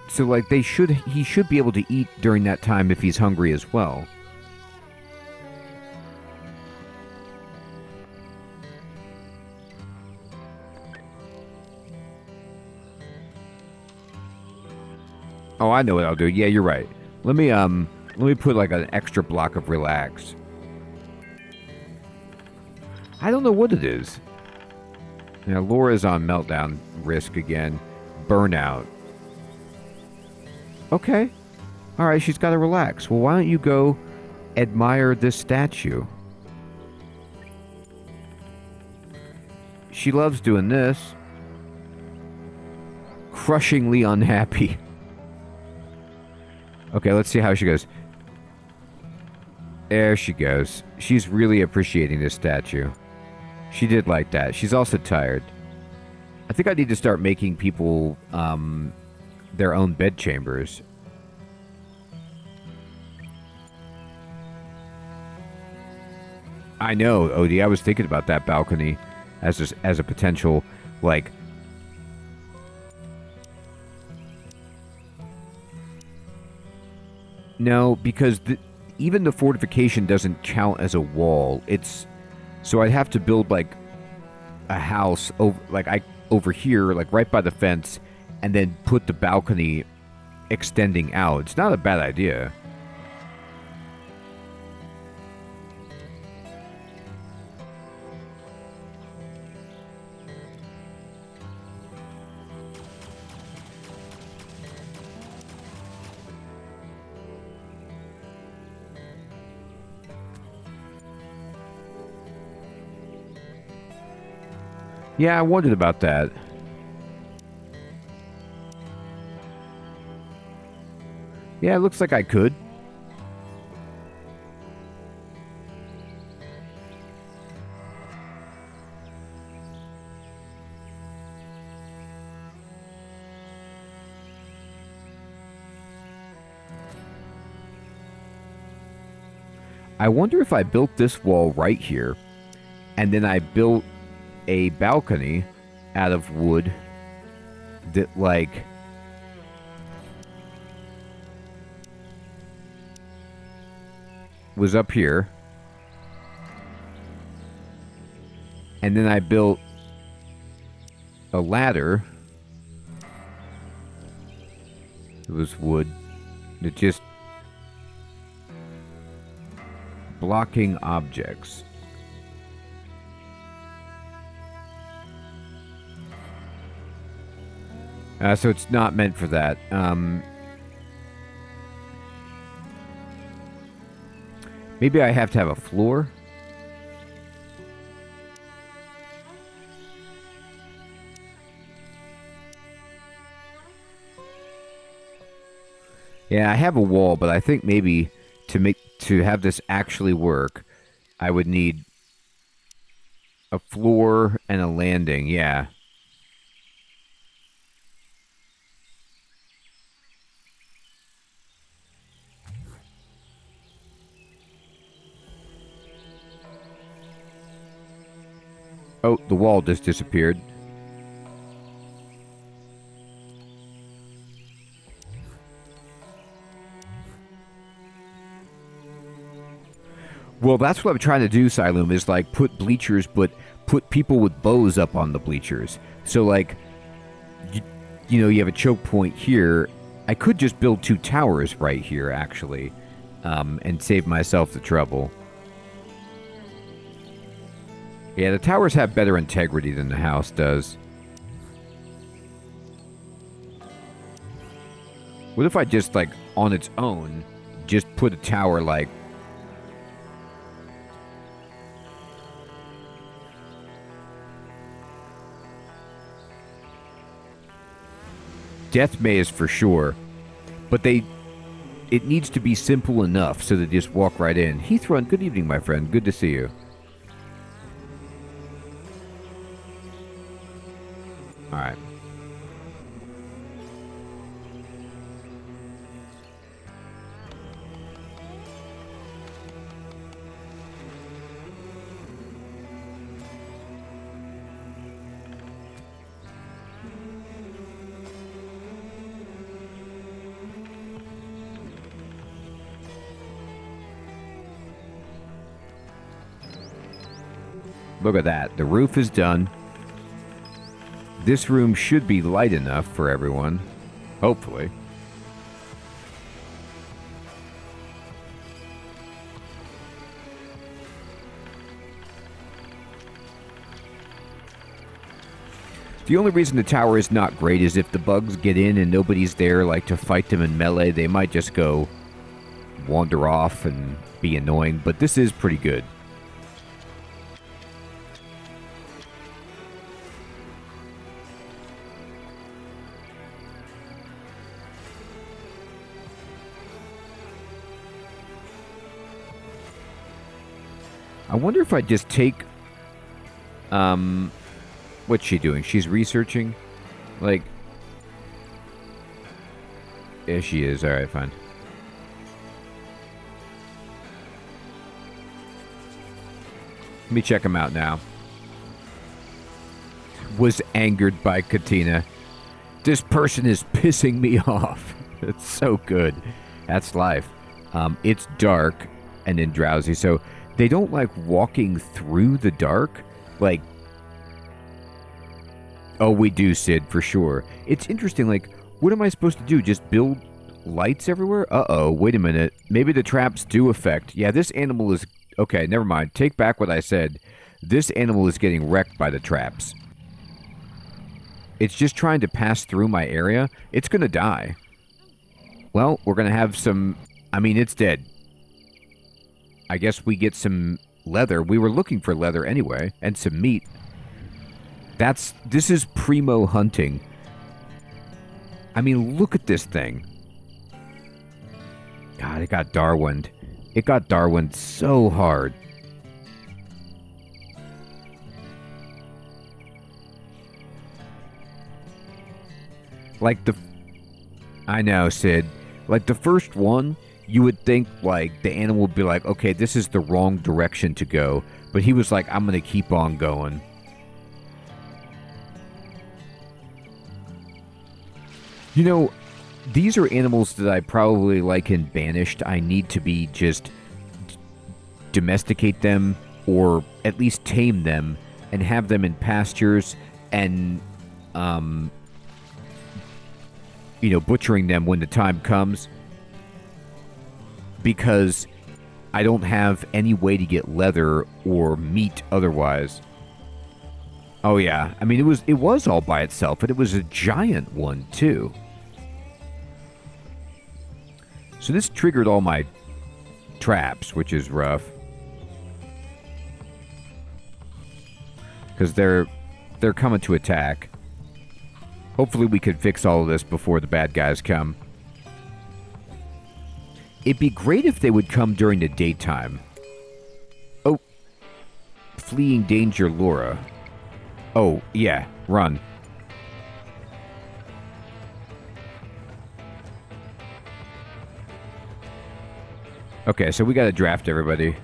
So, like, he should be able to eat during that time if he's hungry as well. Oh, I know what I'll do. Yeah, you're right. Let me put like an extra block of relax. I don't know what it is. Now, Laura's on meltdown risk again. Burnout. Okay. Alright, she's got to relax. Well, why don't you go admire this statue? She loves doing this. Crushingly unhappy. Okay, let's see how she goes. There she goes. She's really appreciating this statue. She did like that. She's also tired. I think I need to start making people their own bed chambers. I know, Odie. I was thinking about that balcony as a potential, like... No, because even the fortification doesn't count as a wall. It's... So I'd have to build, like, a house over here, like, right by the fence, and then put the balcony extending out. It's not a bad idea. Yeah, I wondered about that. Yeah, it looks like I could. I wonder if I built this wall right here, and then I built a balcony out of wood that, like, was up here. And then I built a ladder. It was wood. It just blocking objects. So it's not meant for that. Maybe I have to have a floor. Yeah, I have a wall, but I think maybe to have this actually work, I would need a floor and a landing. Yeah. Oh, the wall just disappeared. Well, that's what I'm trying to do, Siloom, is like put bleachers, but put people with bows up on the bleachers. So, like, you know, you have a choke point here. I could just build 2 towers right here, actually, and save myself the trouble. Yeah, the towers have better integrity than the house does. What if I just, like, on its own, just put a tower, like, Death Maze for sure, but it needs to be simple enough so they just walk right in. Heath Run, good evening, my friend. Good to see you. All right. Look at that. The roof is done. This room should be light enough for everyone. Hopefully. The only reason the tower is not great is if the bugs get in and nobody's there, like, to fight them in melee, they might just go wander off and be annoying, but this is pretty good. I wonder if I just take, what's she doing? She's researching? Like, yeah, she is. All right, fine. Let me check him out now. Was angered by Katina. This person is pissing me off. It's so good. That's life. It's dark and then drowsy, so they don't like walking through the dark. Like, oh, we do, Sid, for sure. It's interesting, like, what am I supposed to do? Just build lights everywhere? Uh-oh, wait a minute. Maybe the traps do affect. Yeah, this animal is... Okay, never mind. Take back what I said. This animal is getting wrecked by the traps. It's just trying to pass through my area. It's going to die. Well, we're going to have some... I mean, it's dead. I guess we get some leather. We were looking for leather anyway, and some meat. This is primo hunting. I mean, look at this thing. God, it got Darwined. It got Darwined so hard. Like I know, Sid. Like the first one, you would think like the animal would be like, okay, this is the wrong direction to go. But he was like, I'm going to keep on going. You know, these are animals that I probably like in Banished. I need to be just domesticate them or at least tame them and have them in pastures and, butchering them when the time comes. Because I don't have any way to get leather or meat otherwise. Oh yeah, I mean it was all by itself, and it was a giant one too. So this triggered all my traps, which is rough. Because they're coming to attack. Hopefully we can fix all of this before the bad guys come. It'd be great if they would come during the daytime. Oh. Fleeing danger, Laura. Oh, yeah. Run. Okay, so we gotta draft everybody.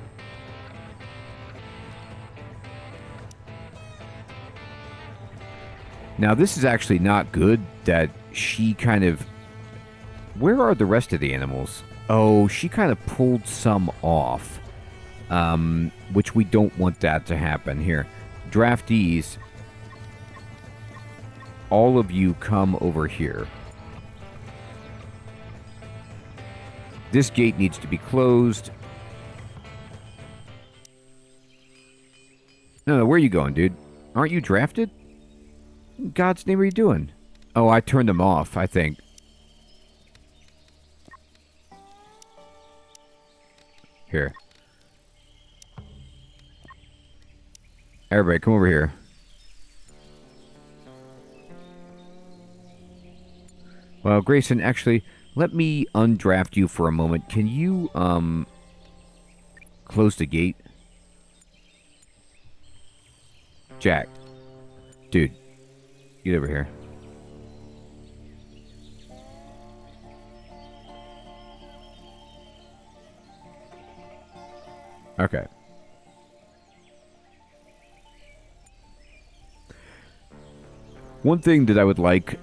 Now, this is actually not good that she kind of... Where are the rest of the animals? Oh, she kind of pulled some off. Which we don't want that to happen. Here, draftees. All of you come over here. This gate needs to be closed. No, where are you going, dude? Aren't you drafted? In God's name, are you doing? Oh, I turned them off, I think. Here. Everybody, come over here. Well, Grayson, actually, let me undraft you for a moment. Can you, close the gate? Jack. Dude. Get over here. Okay. One thing that I would like,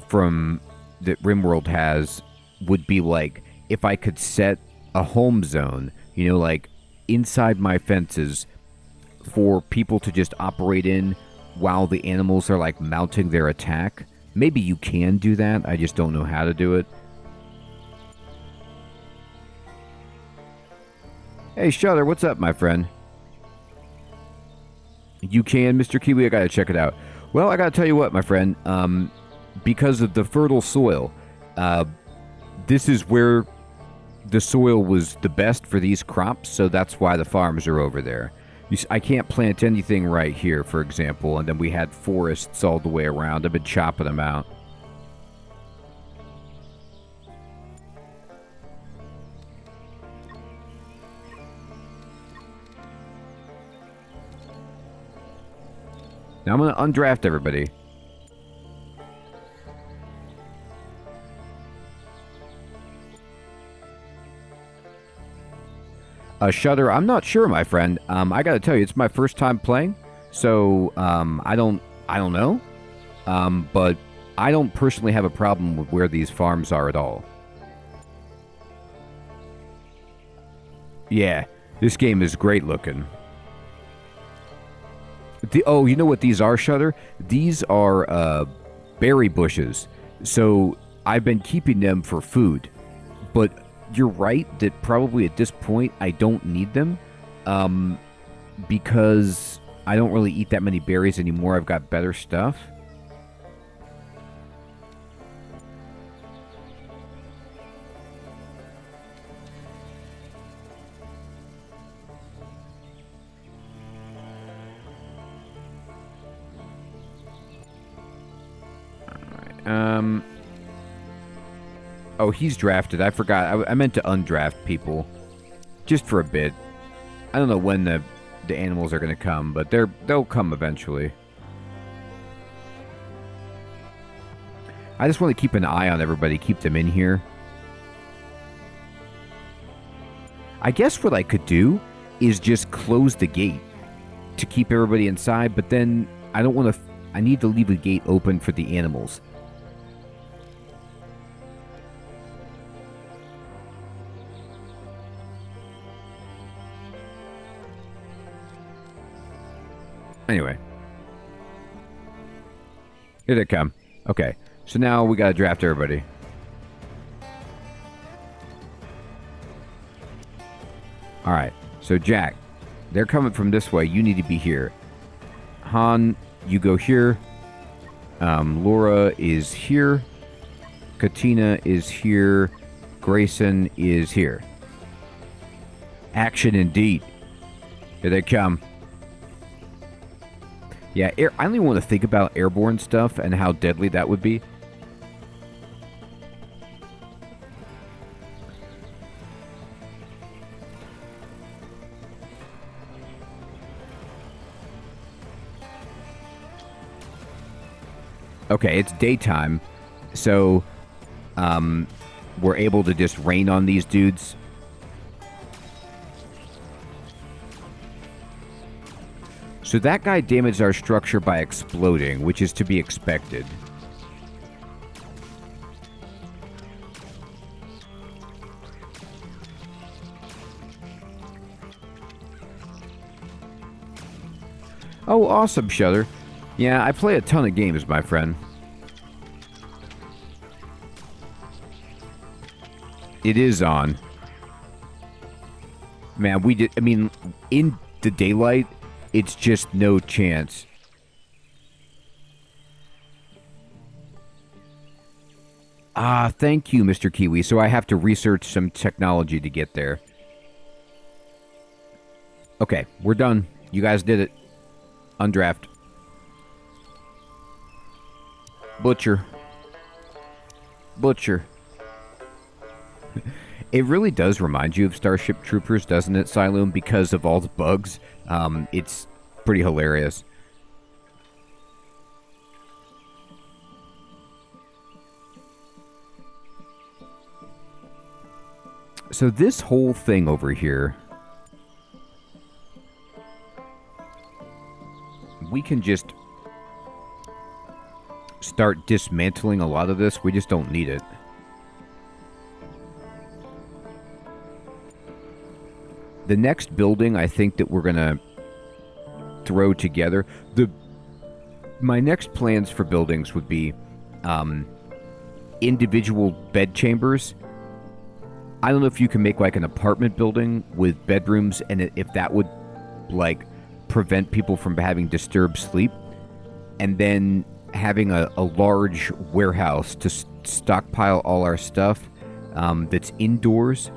from that RimWorld has would be like if I could set a home zone, like inside my fences for people to just operate in while the animals are like mounting their attack. Maybe you can do that. I just don't know how to do it. Hey, Shutter, what's up, my friend? You can, Mr. Kiwi? I gotta check it out. Well, I gotta tell you what, my friend. Because of the fertile soil, this is where the soil was the best for these crops, so that's why the farms are over there. I can't plant anything right here, for example, and then we had forests all the way around. I've been chopping them out. Now I'm going to undraft everybody. Shutter, I'm not sure, my friend. I gotta tell you, it's my first time playing, so I don't know. But I don't personally have a problem with where these farms are at all. Yeah, this game is great looking. Oh, you know what these are, Shutter? These are berry bushes. So I've been keeping them for food, but you're right that probably at this point I don't need them, because I don't really eat that many berries anymore. I've got better stuff. Oh, he's drafted. I forgot. I meant to undraft people. Just for a bit. I don't know when the animals are going to come, but they'll come eventually. I just want to keep an eye on everybody. Keep them in here. I guess what I could do is just close the gate to keep everybody inside, but then I don't want to... I need to leave the gate open for the animals. Anyway. Here they come. Okay. So now we gotta draft everybody. Alright. So Jack, they're coming from this way. You need to be here. Han, you go here. Laura is here. Katina is here. Grayson is here. Action indeed. Here they come. Yeah, I don't even want to think about airborne stuff and how deadly that would be. Okay, it's daytime, so we're able to just rain on these dudes. So that guy damaged our structure by exploding, which is to be expected. Oh, awesome, Shudder. Yeah, I play a ton of games, my friend. It is on. Man, we did... I mean, in the daylight, it's just no chance. Ah, thank you, Mr. Kiwi. So I have to research some technology to get there. Okay, we're done. You guys did it. Undraft. Butcher. Butcher. It really does remind you of Starship Troopers, doesn't it, Siloom? Because of all the bugs. It's pretty hilarious. So this whole thing over here, we can just start dismantling a lot of this. We just don't need it. The next building I think that we're going to throw together, my next plans for buildings would be individual bed chambers. I don't know if you can make like an apartment building with bedrooms, and if that would like prevent people from having disturbed sleep, and then having a large warehouse to stockpile all our stuff that's indoors.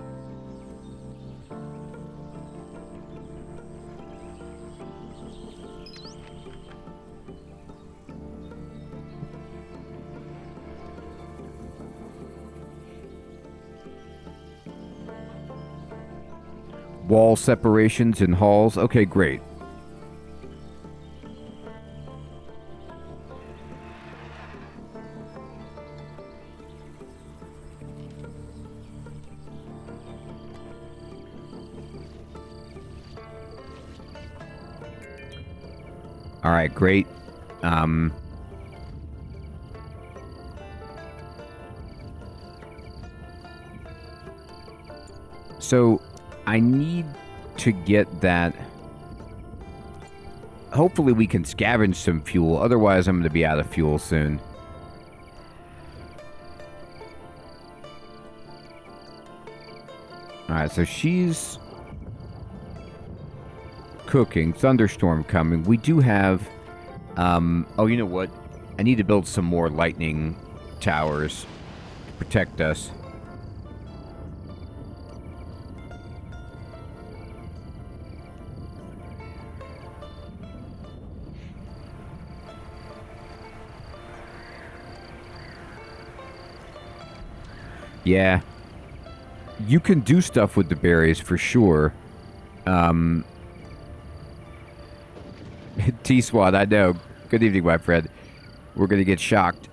Wall separations in halls. Okay, great. All right, great. So I need to get that. Hopefully we can scavenge some fuel. Otherwise, I'm going to be out of fuel soon. Alright, so she's cooking. Thunderstorm coming. We do have... oh, you know what? I need to build some more lightning towers to protect us. Yeah. You can do stuff with the berries for sure. T-Swat, I know. Good evening, my friend. We're gonna get shocked.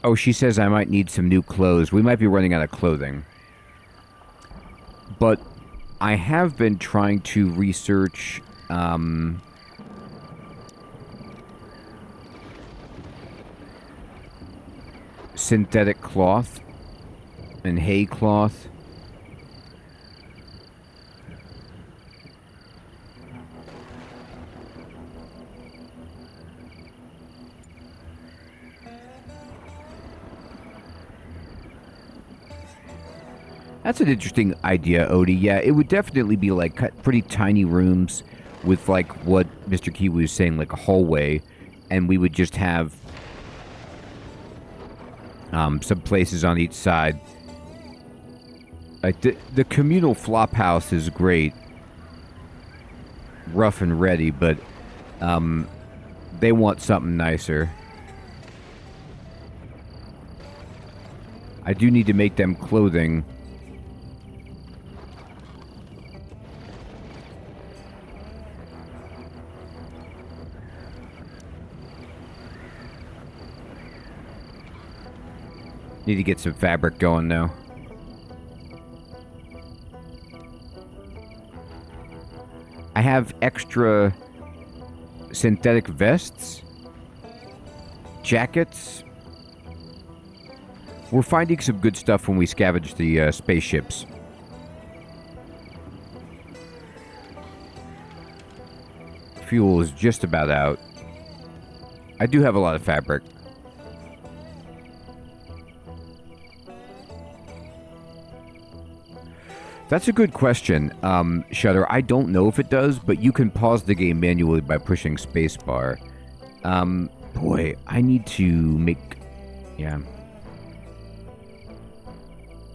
Oh, she says I might need some new clothes. We might be running out of clothing. But I have been trying to research... synthetic cloth and hay cloth. That's an interesting idea, Odie. Yeah, it would definitely be like pretty tiny rooms with like what Mr. Kiwi was saying, like a hallway, and we would just have some places on each side. Like the communal flop house is great, rough and ready, but they want something nicer. I do need to make them clothing. Need to get some fabric going now. I have extra synthetic vests, jackets. We're finding some good stuff when we scavenge the spaceships. Fuel is just about out. I do have a lot of fabric. That's a good question, Shutter. I don't know if it does, but you can pause the game manually by pushing spacebar. Boy, I need to make... Yeah.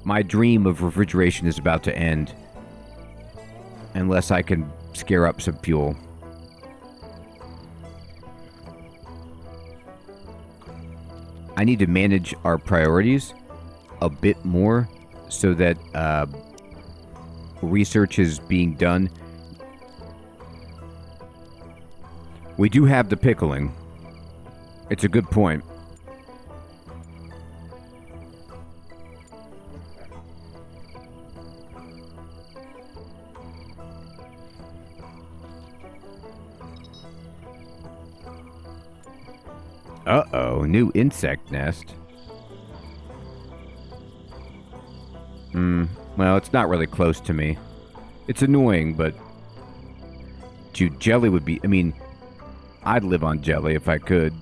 My dream of refrigeration is about to end. Unless I can scare up some fuel. I need to manage our priorities a bit more so that... research is being done. We do have the pickling. It's a good point. Uh-oh, new insect nest. Well, it's not really close to me. It's annoying, but... Dude, jelly would be... I mean, I'd live on jelly if I could.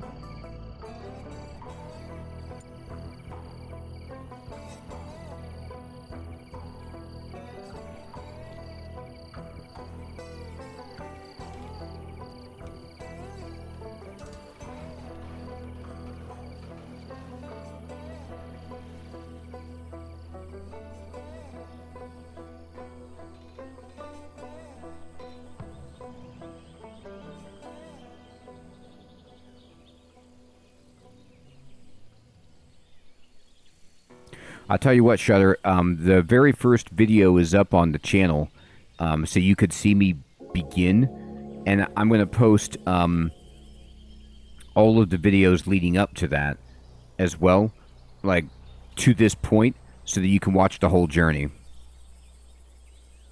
I'll tell you what, Shutter, the very first video is up on the channel, so you could see me begin, and I'm going to post all of the videos leading up to that as well, like, to this point, so that you can watch the whole journey.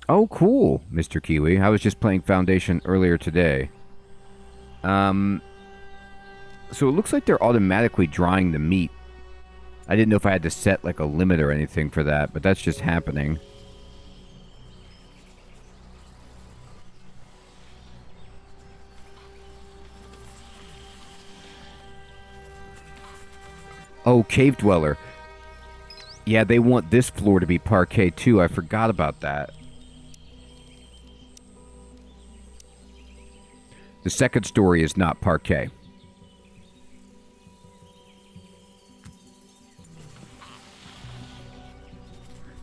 Oh, cool, Mr. Kiwi. I was just playing Foundation earlier today. So it looks like they're automatically drying the meat. I didn't know if I had to set like a limit or anything for that, but that's just happening. Oh, Cave Dweller. Yeah, they want this floor to be parquet too. I forgot about that. The second story is not parquet.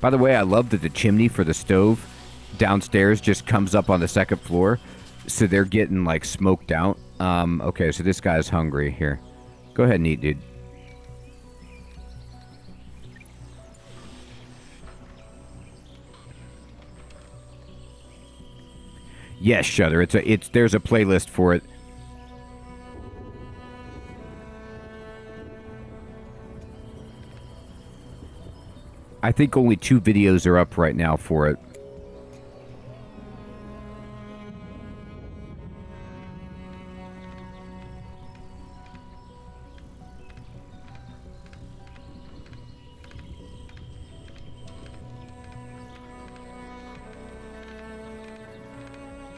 By the way, I love that the chimney for the stove downstairs just comes up on the second floor. So they're getting, like, smoked out. Okay, so this guy's hungry. Here. Go ahead and eat, dude. Yes, Shutter. There's a playlist for it. I think only 2 videos are up right now for it.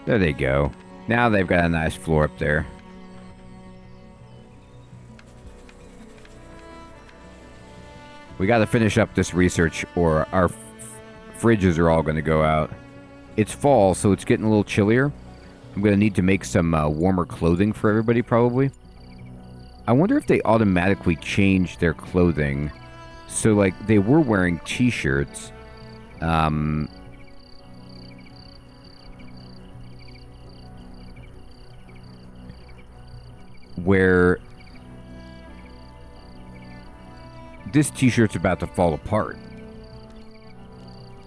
There they go. Now they've got a nice floor up there. We got to finish up this research or our fridges are all going to go out. It's fall, so it's getting a little chillier. I'm going to need to make some warmer clothing for everybody, probably. I wonder if they automatically change their clothing. So, like, they were wearing t-shirts. Where this t-shirt's about to fall apart.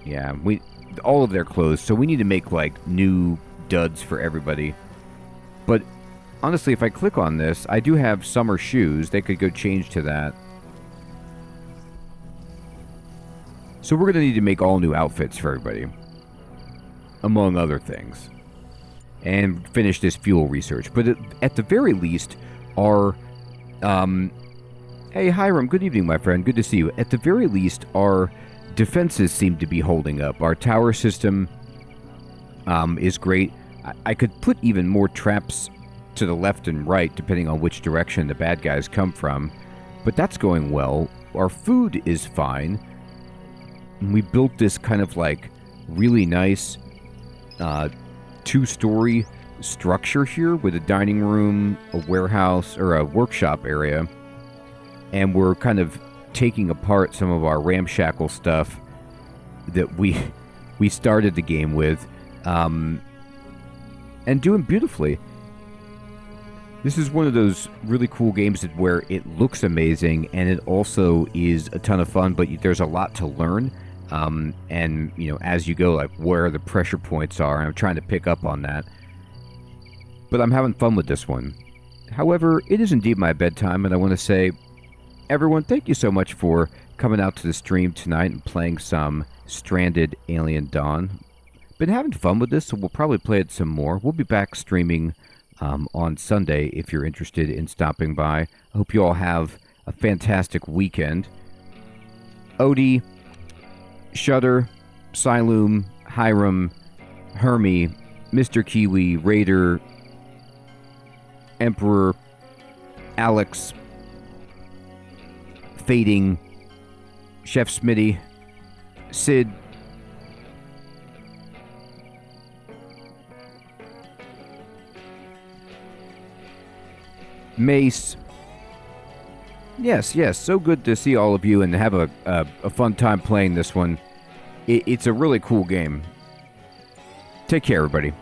Yeah, all of their clothes, so we need to make, like, new duds for everybody. But, honestly, if I click on this, I do have summer shoes. They could go change to that. So we're going to need to make all new outfits for everybody. Among other things. And finish this fuel research. But at the very least, our... hey, Hiram, good evening, my friend. Good to see you. At the very least, our defenses seem to be holding up. Our tower system is great. I could put even more traps to the left and right, depending on which direction the bad guys come from. But that's going well. Our food is fine. We built this kind of, like, really nice... two-story structure here with a dining room, a warehouse, or a workshop area. And we're kind of taking apart some of our ramshackle stuff that we started the game with, and doing beautifully. This is one of those really cool games where it looks amazing, and it also is a ton of fun, but there's a lot to learn. And, you know, as you go, like, where the pressure points are, I'm trying to pick up on that. But I'm having fun with this one. However, it is indeed my bedtime, and I want to say, everyone, thank you so much for coming out to the stream tonight and playing some Stranded Alien Dawn. Been having fun with this, so we'll probably play it some more. We'll be back streaming on Sunday if you're interested in stopping by. I hope you all have a fantastic weekend. Odie, Shudder, Siloom, Hiram, Hermie, Mr. Kiwi, Raider, Emperor, Alex, Fading, Chef Smitty, Sid, Mace. Yes, so good to see all of you and have a fun time playing this one. It's a really cool game. Take care, everybody.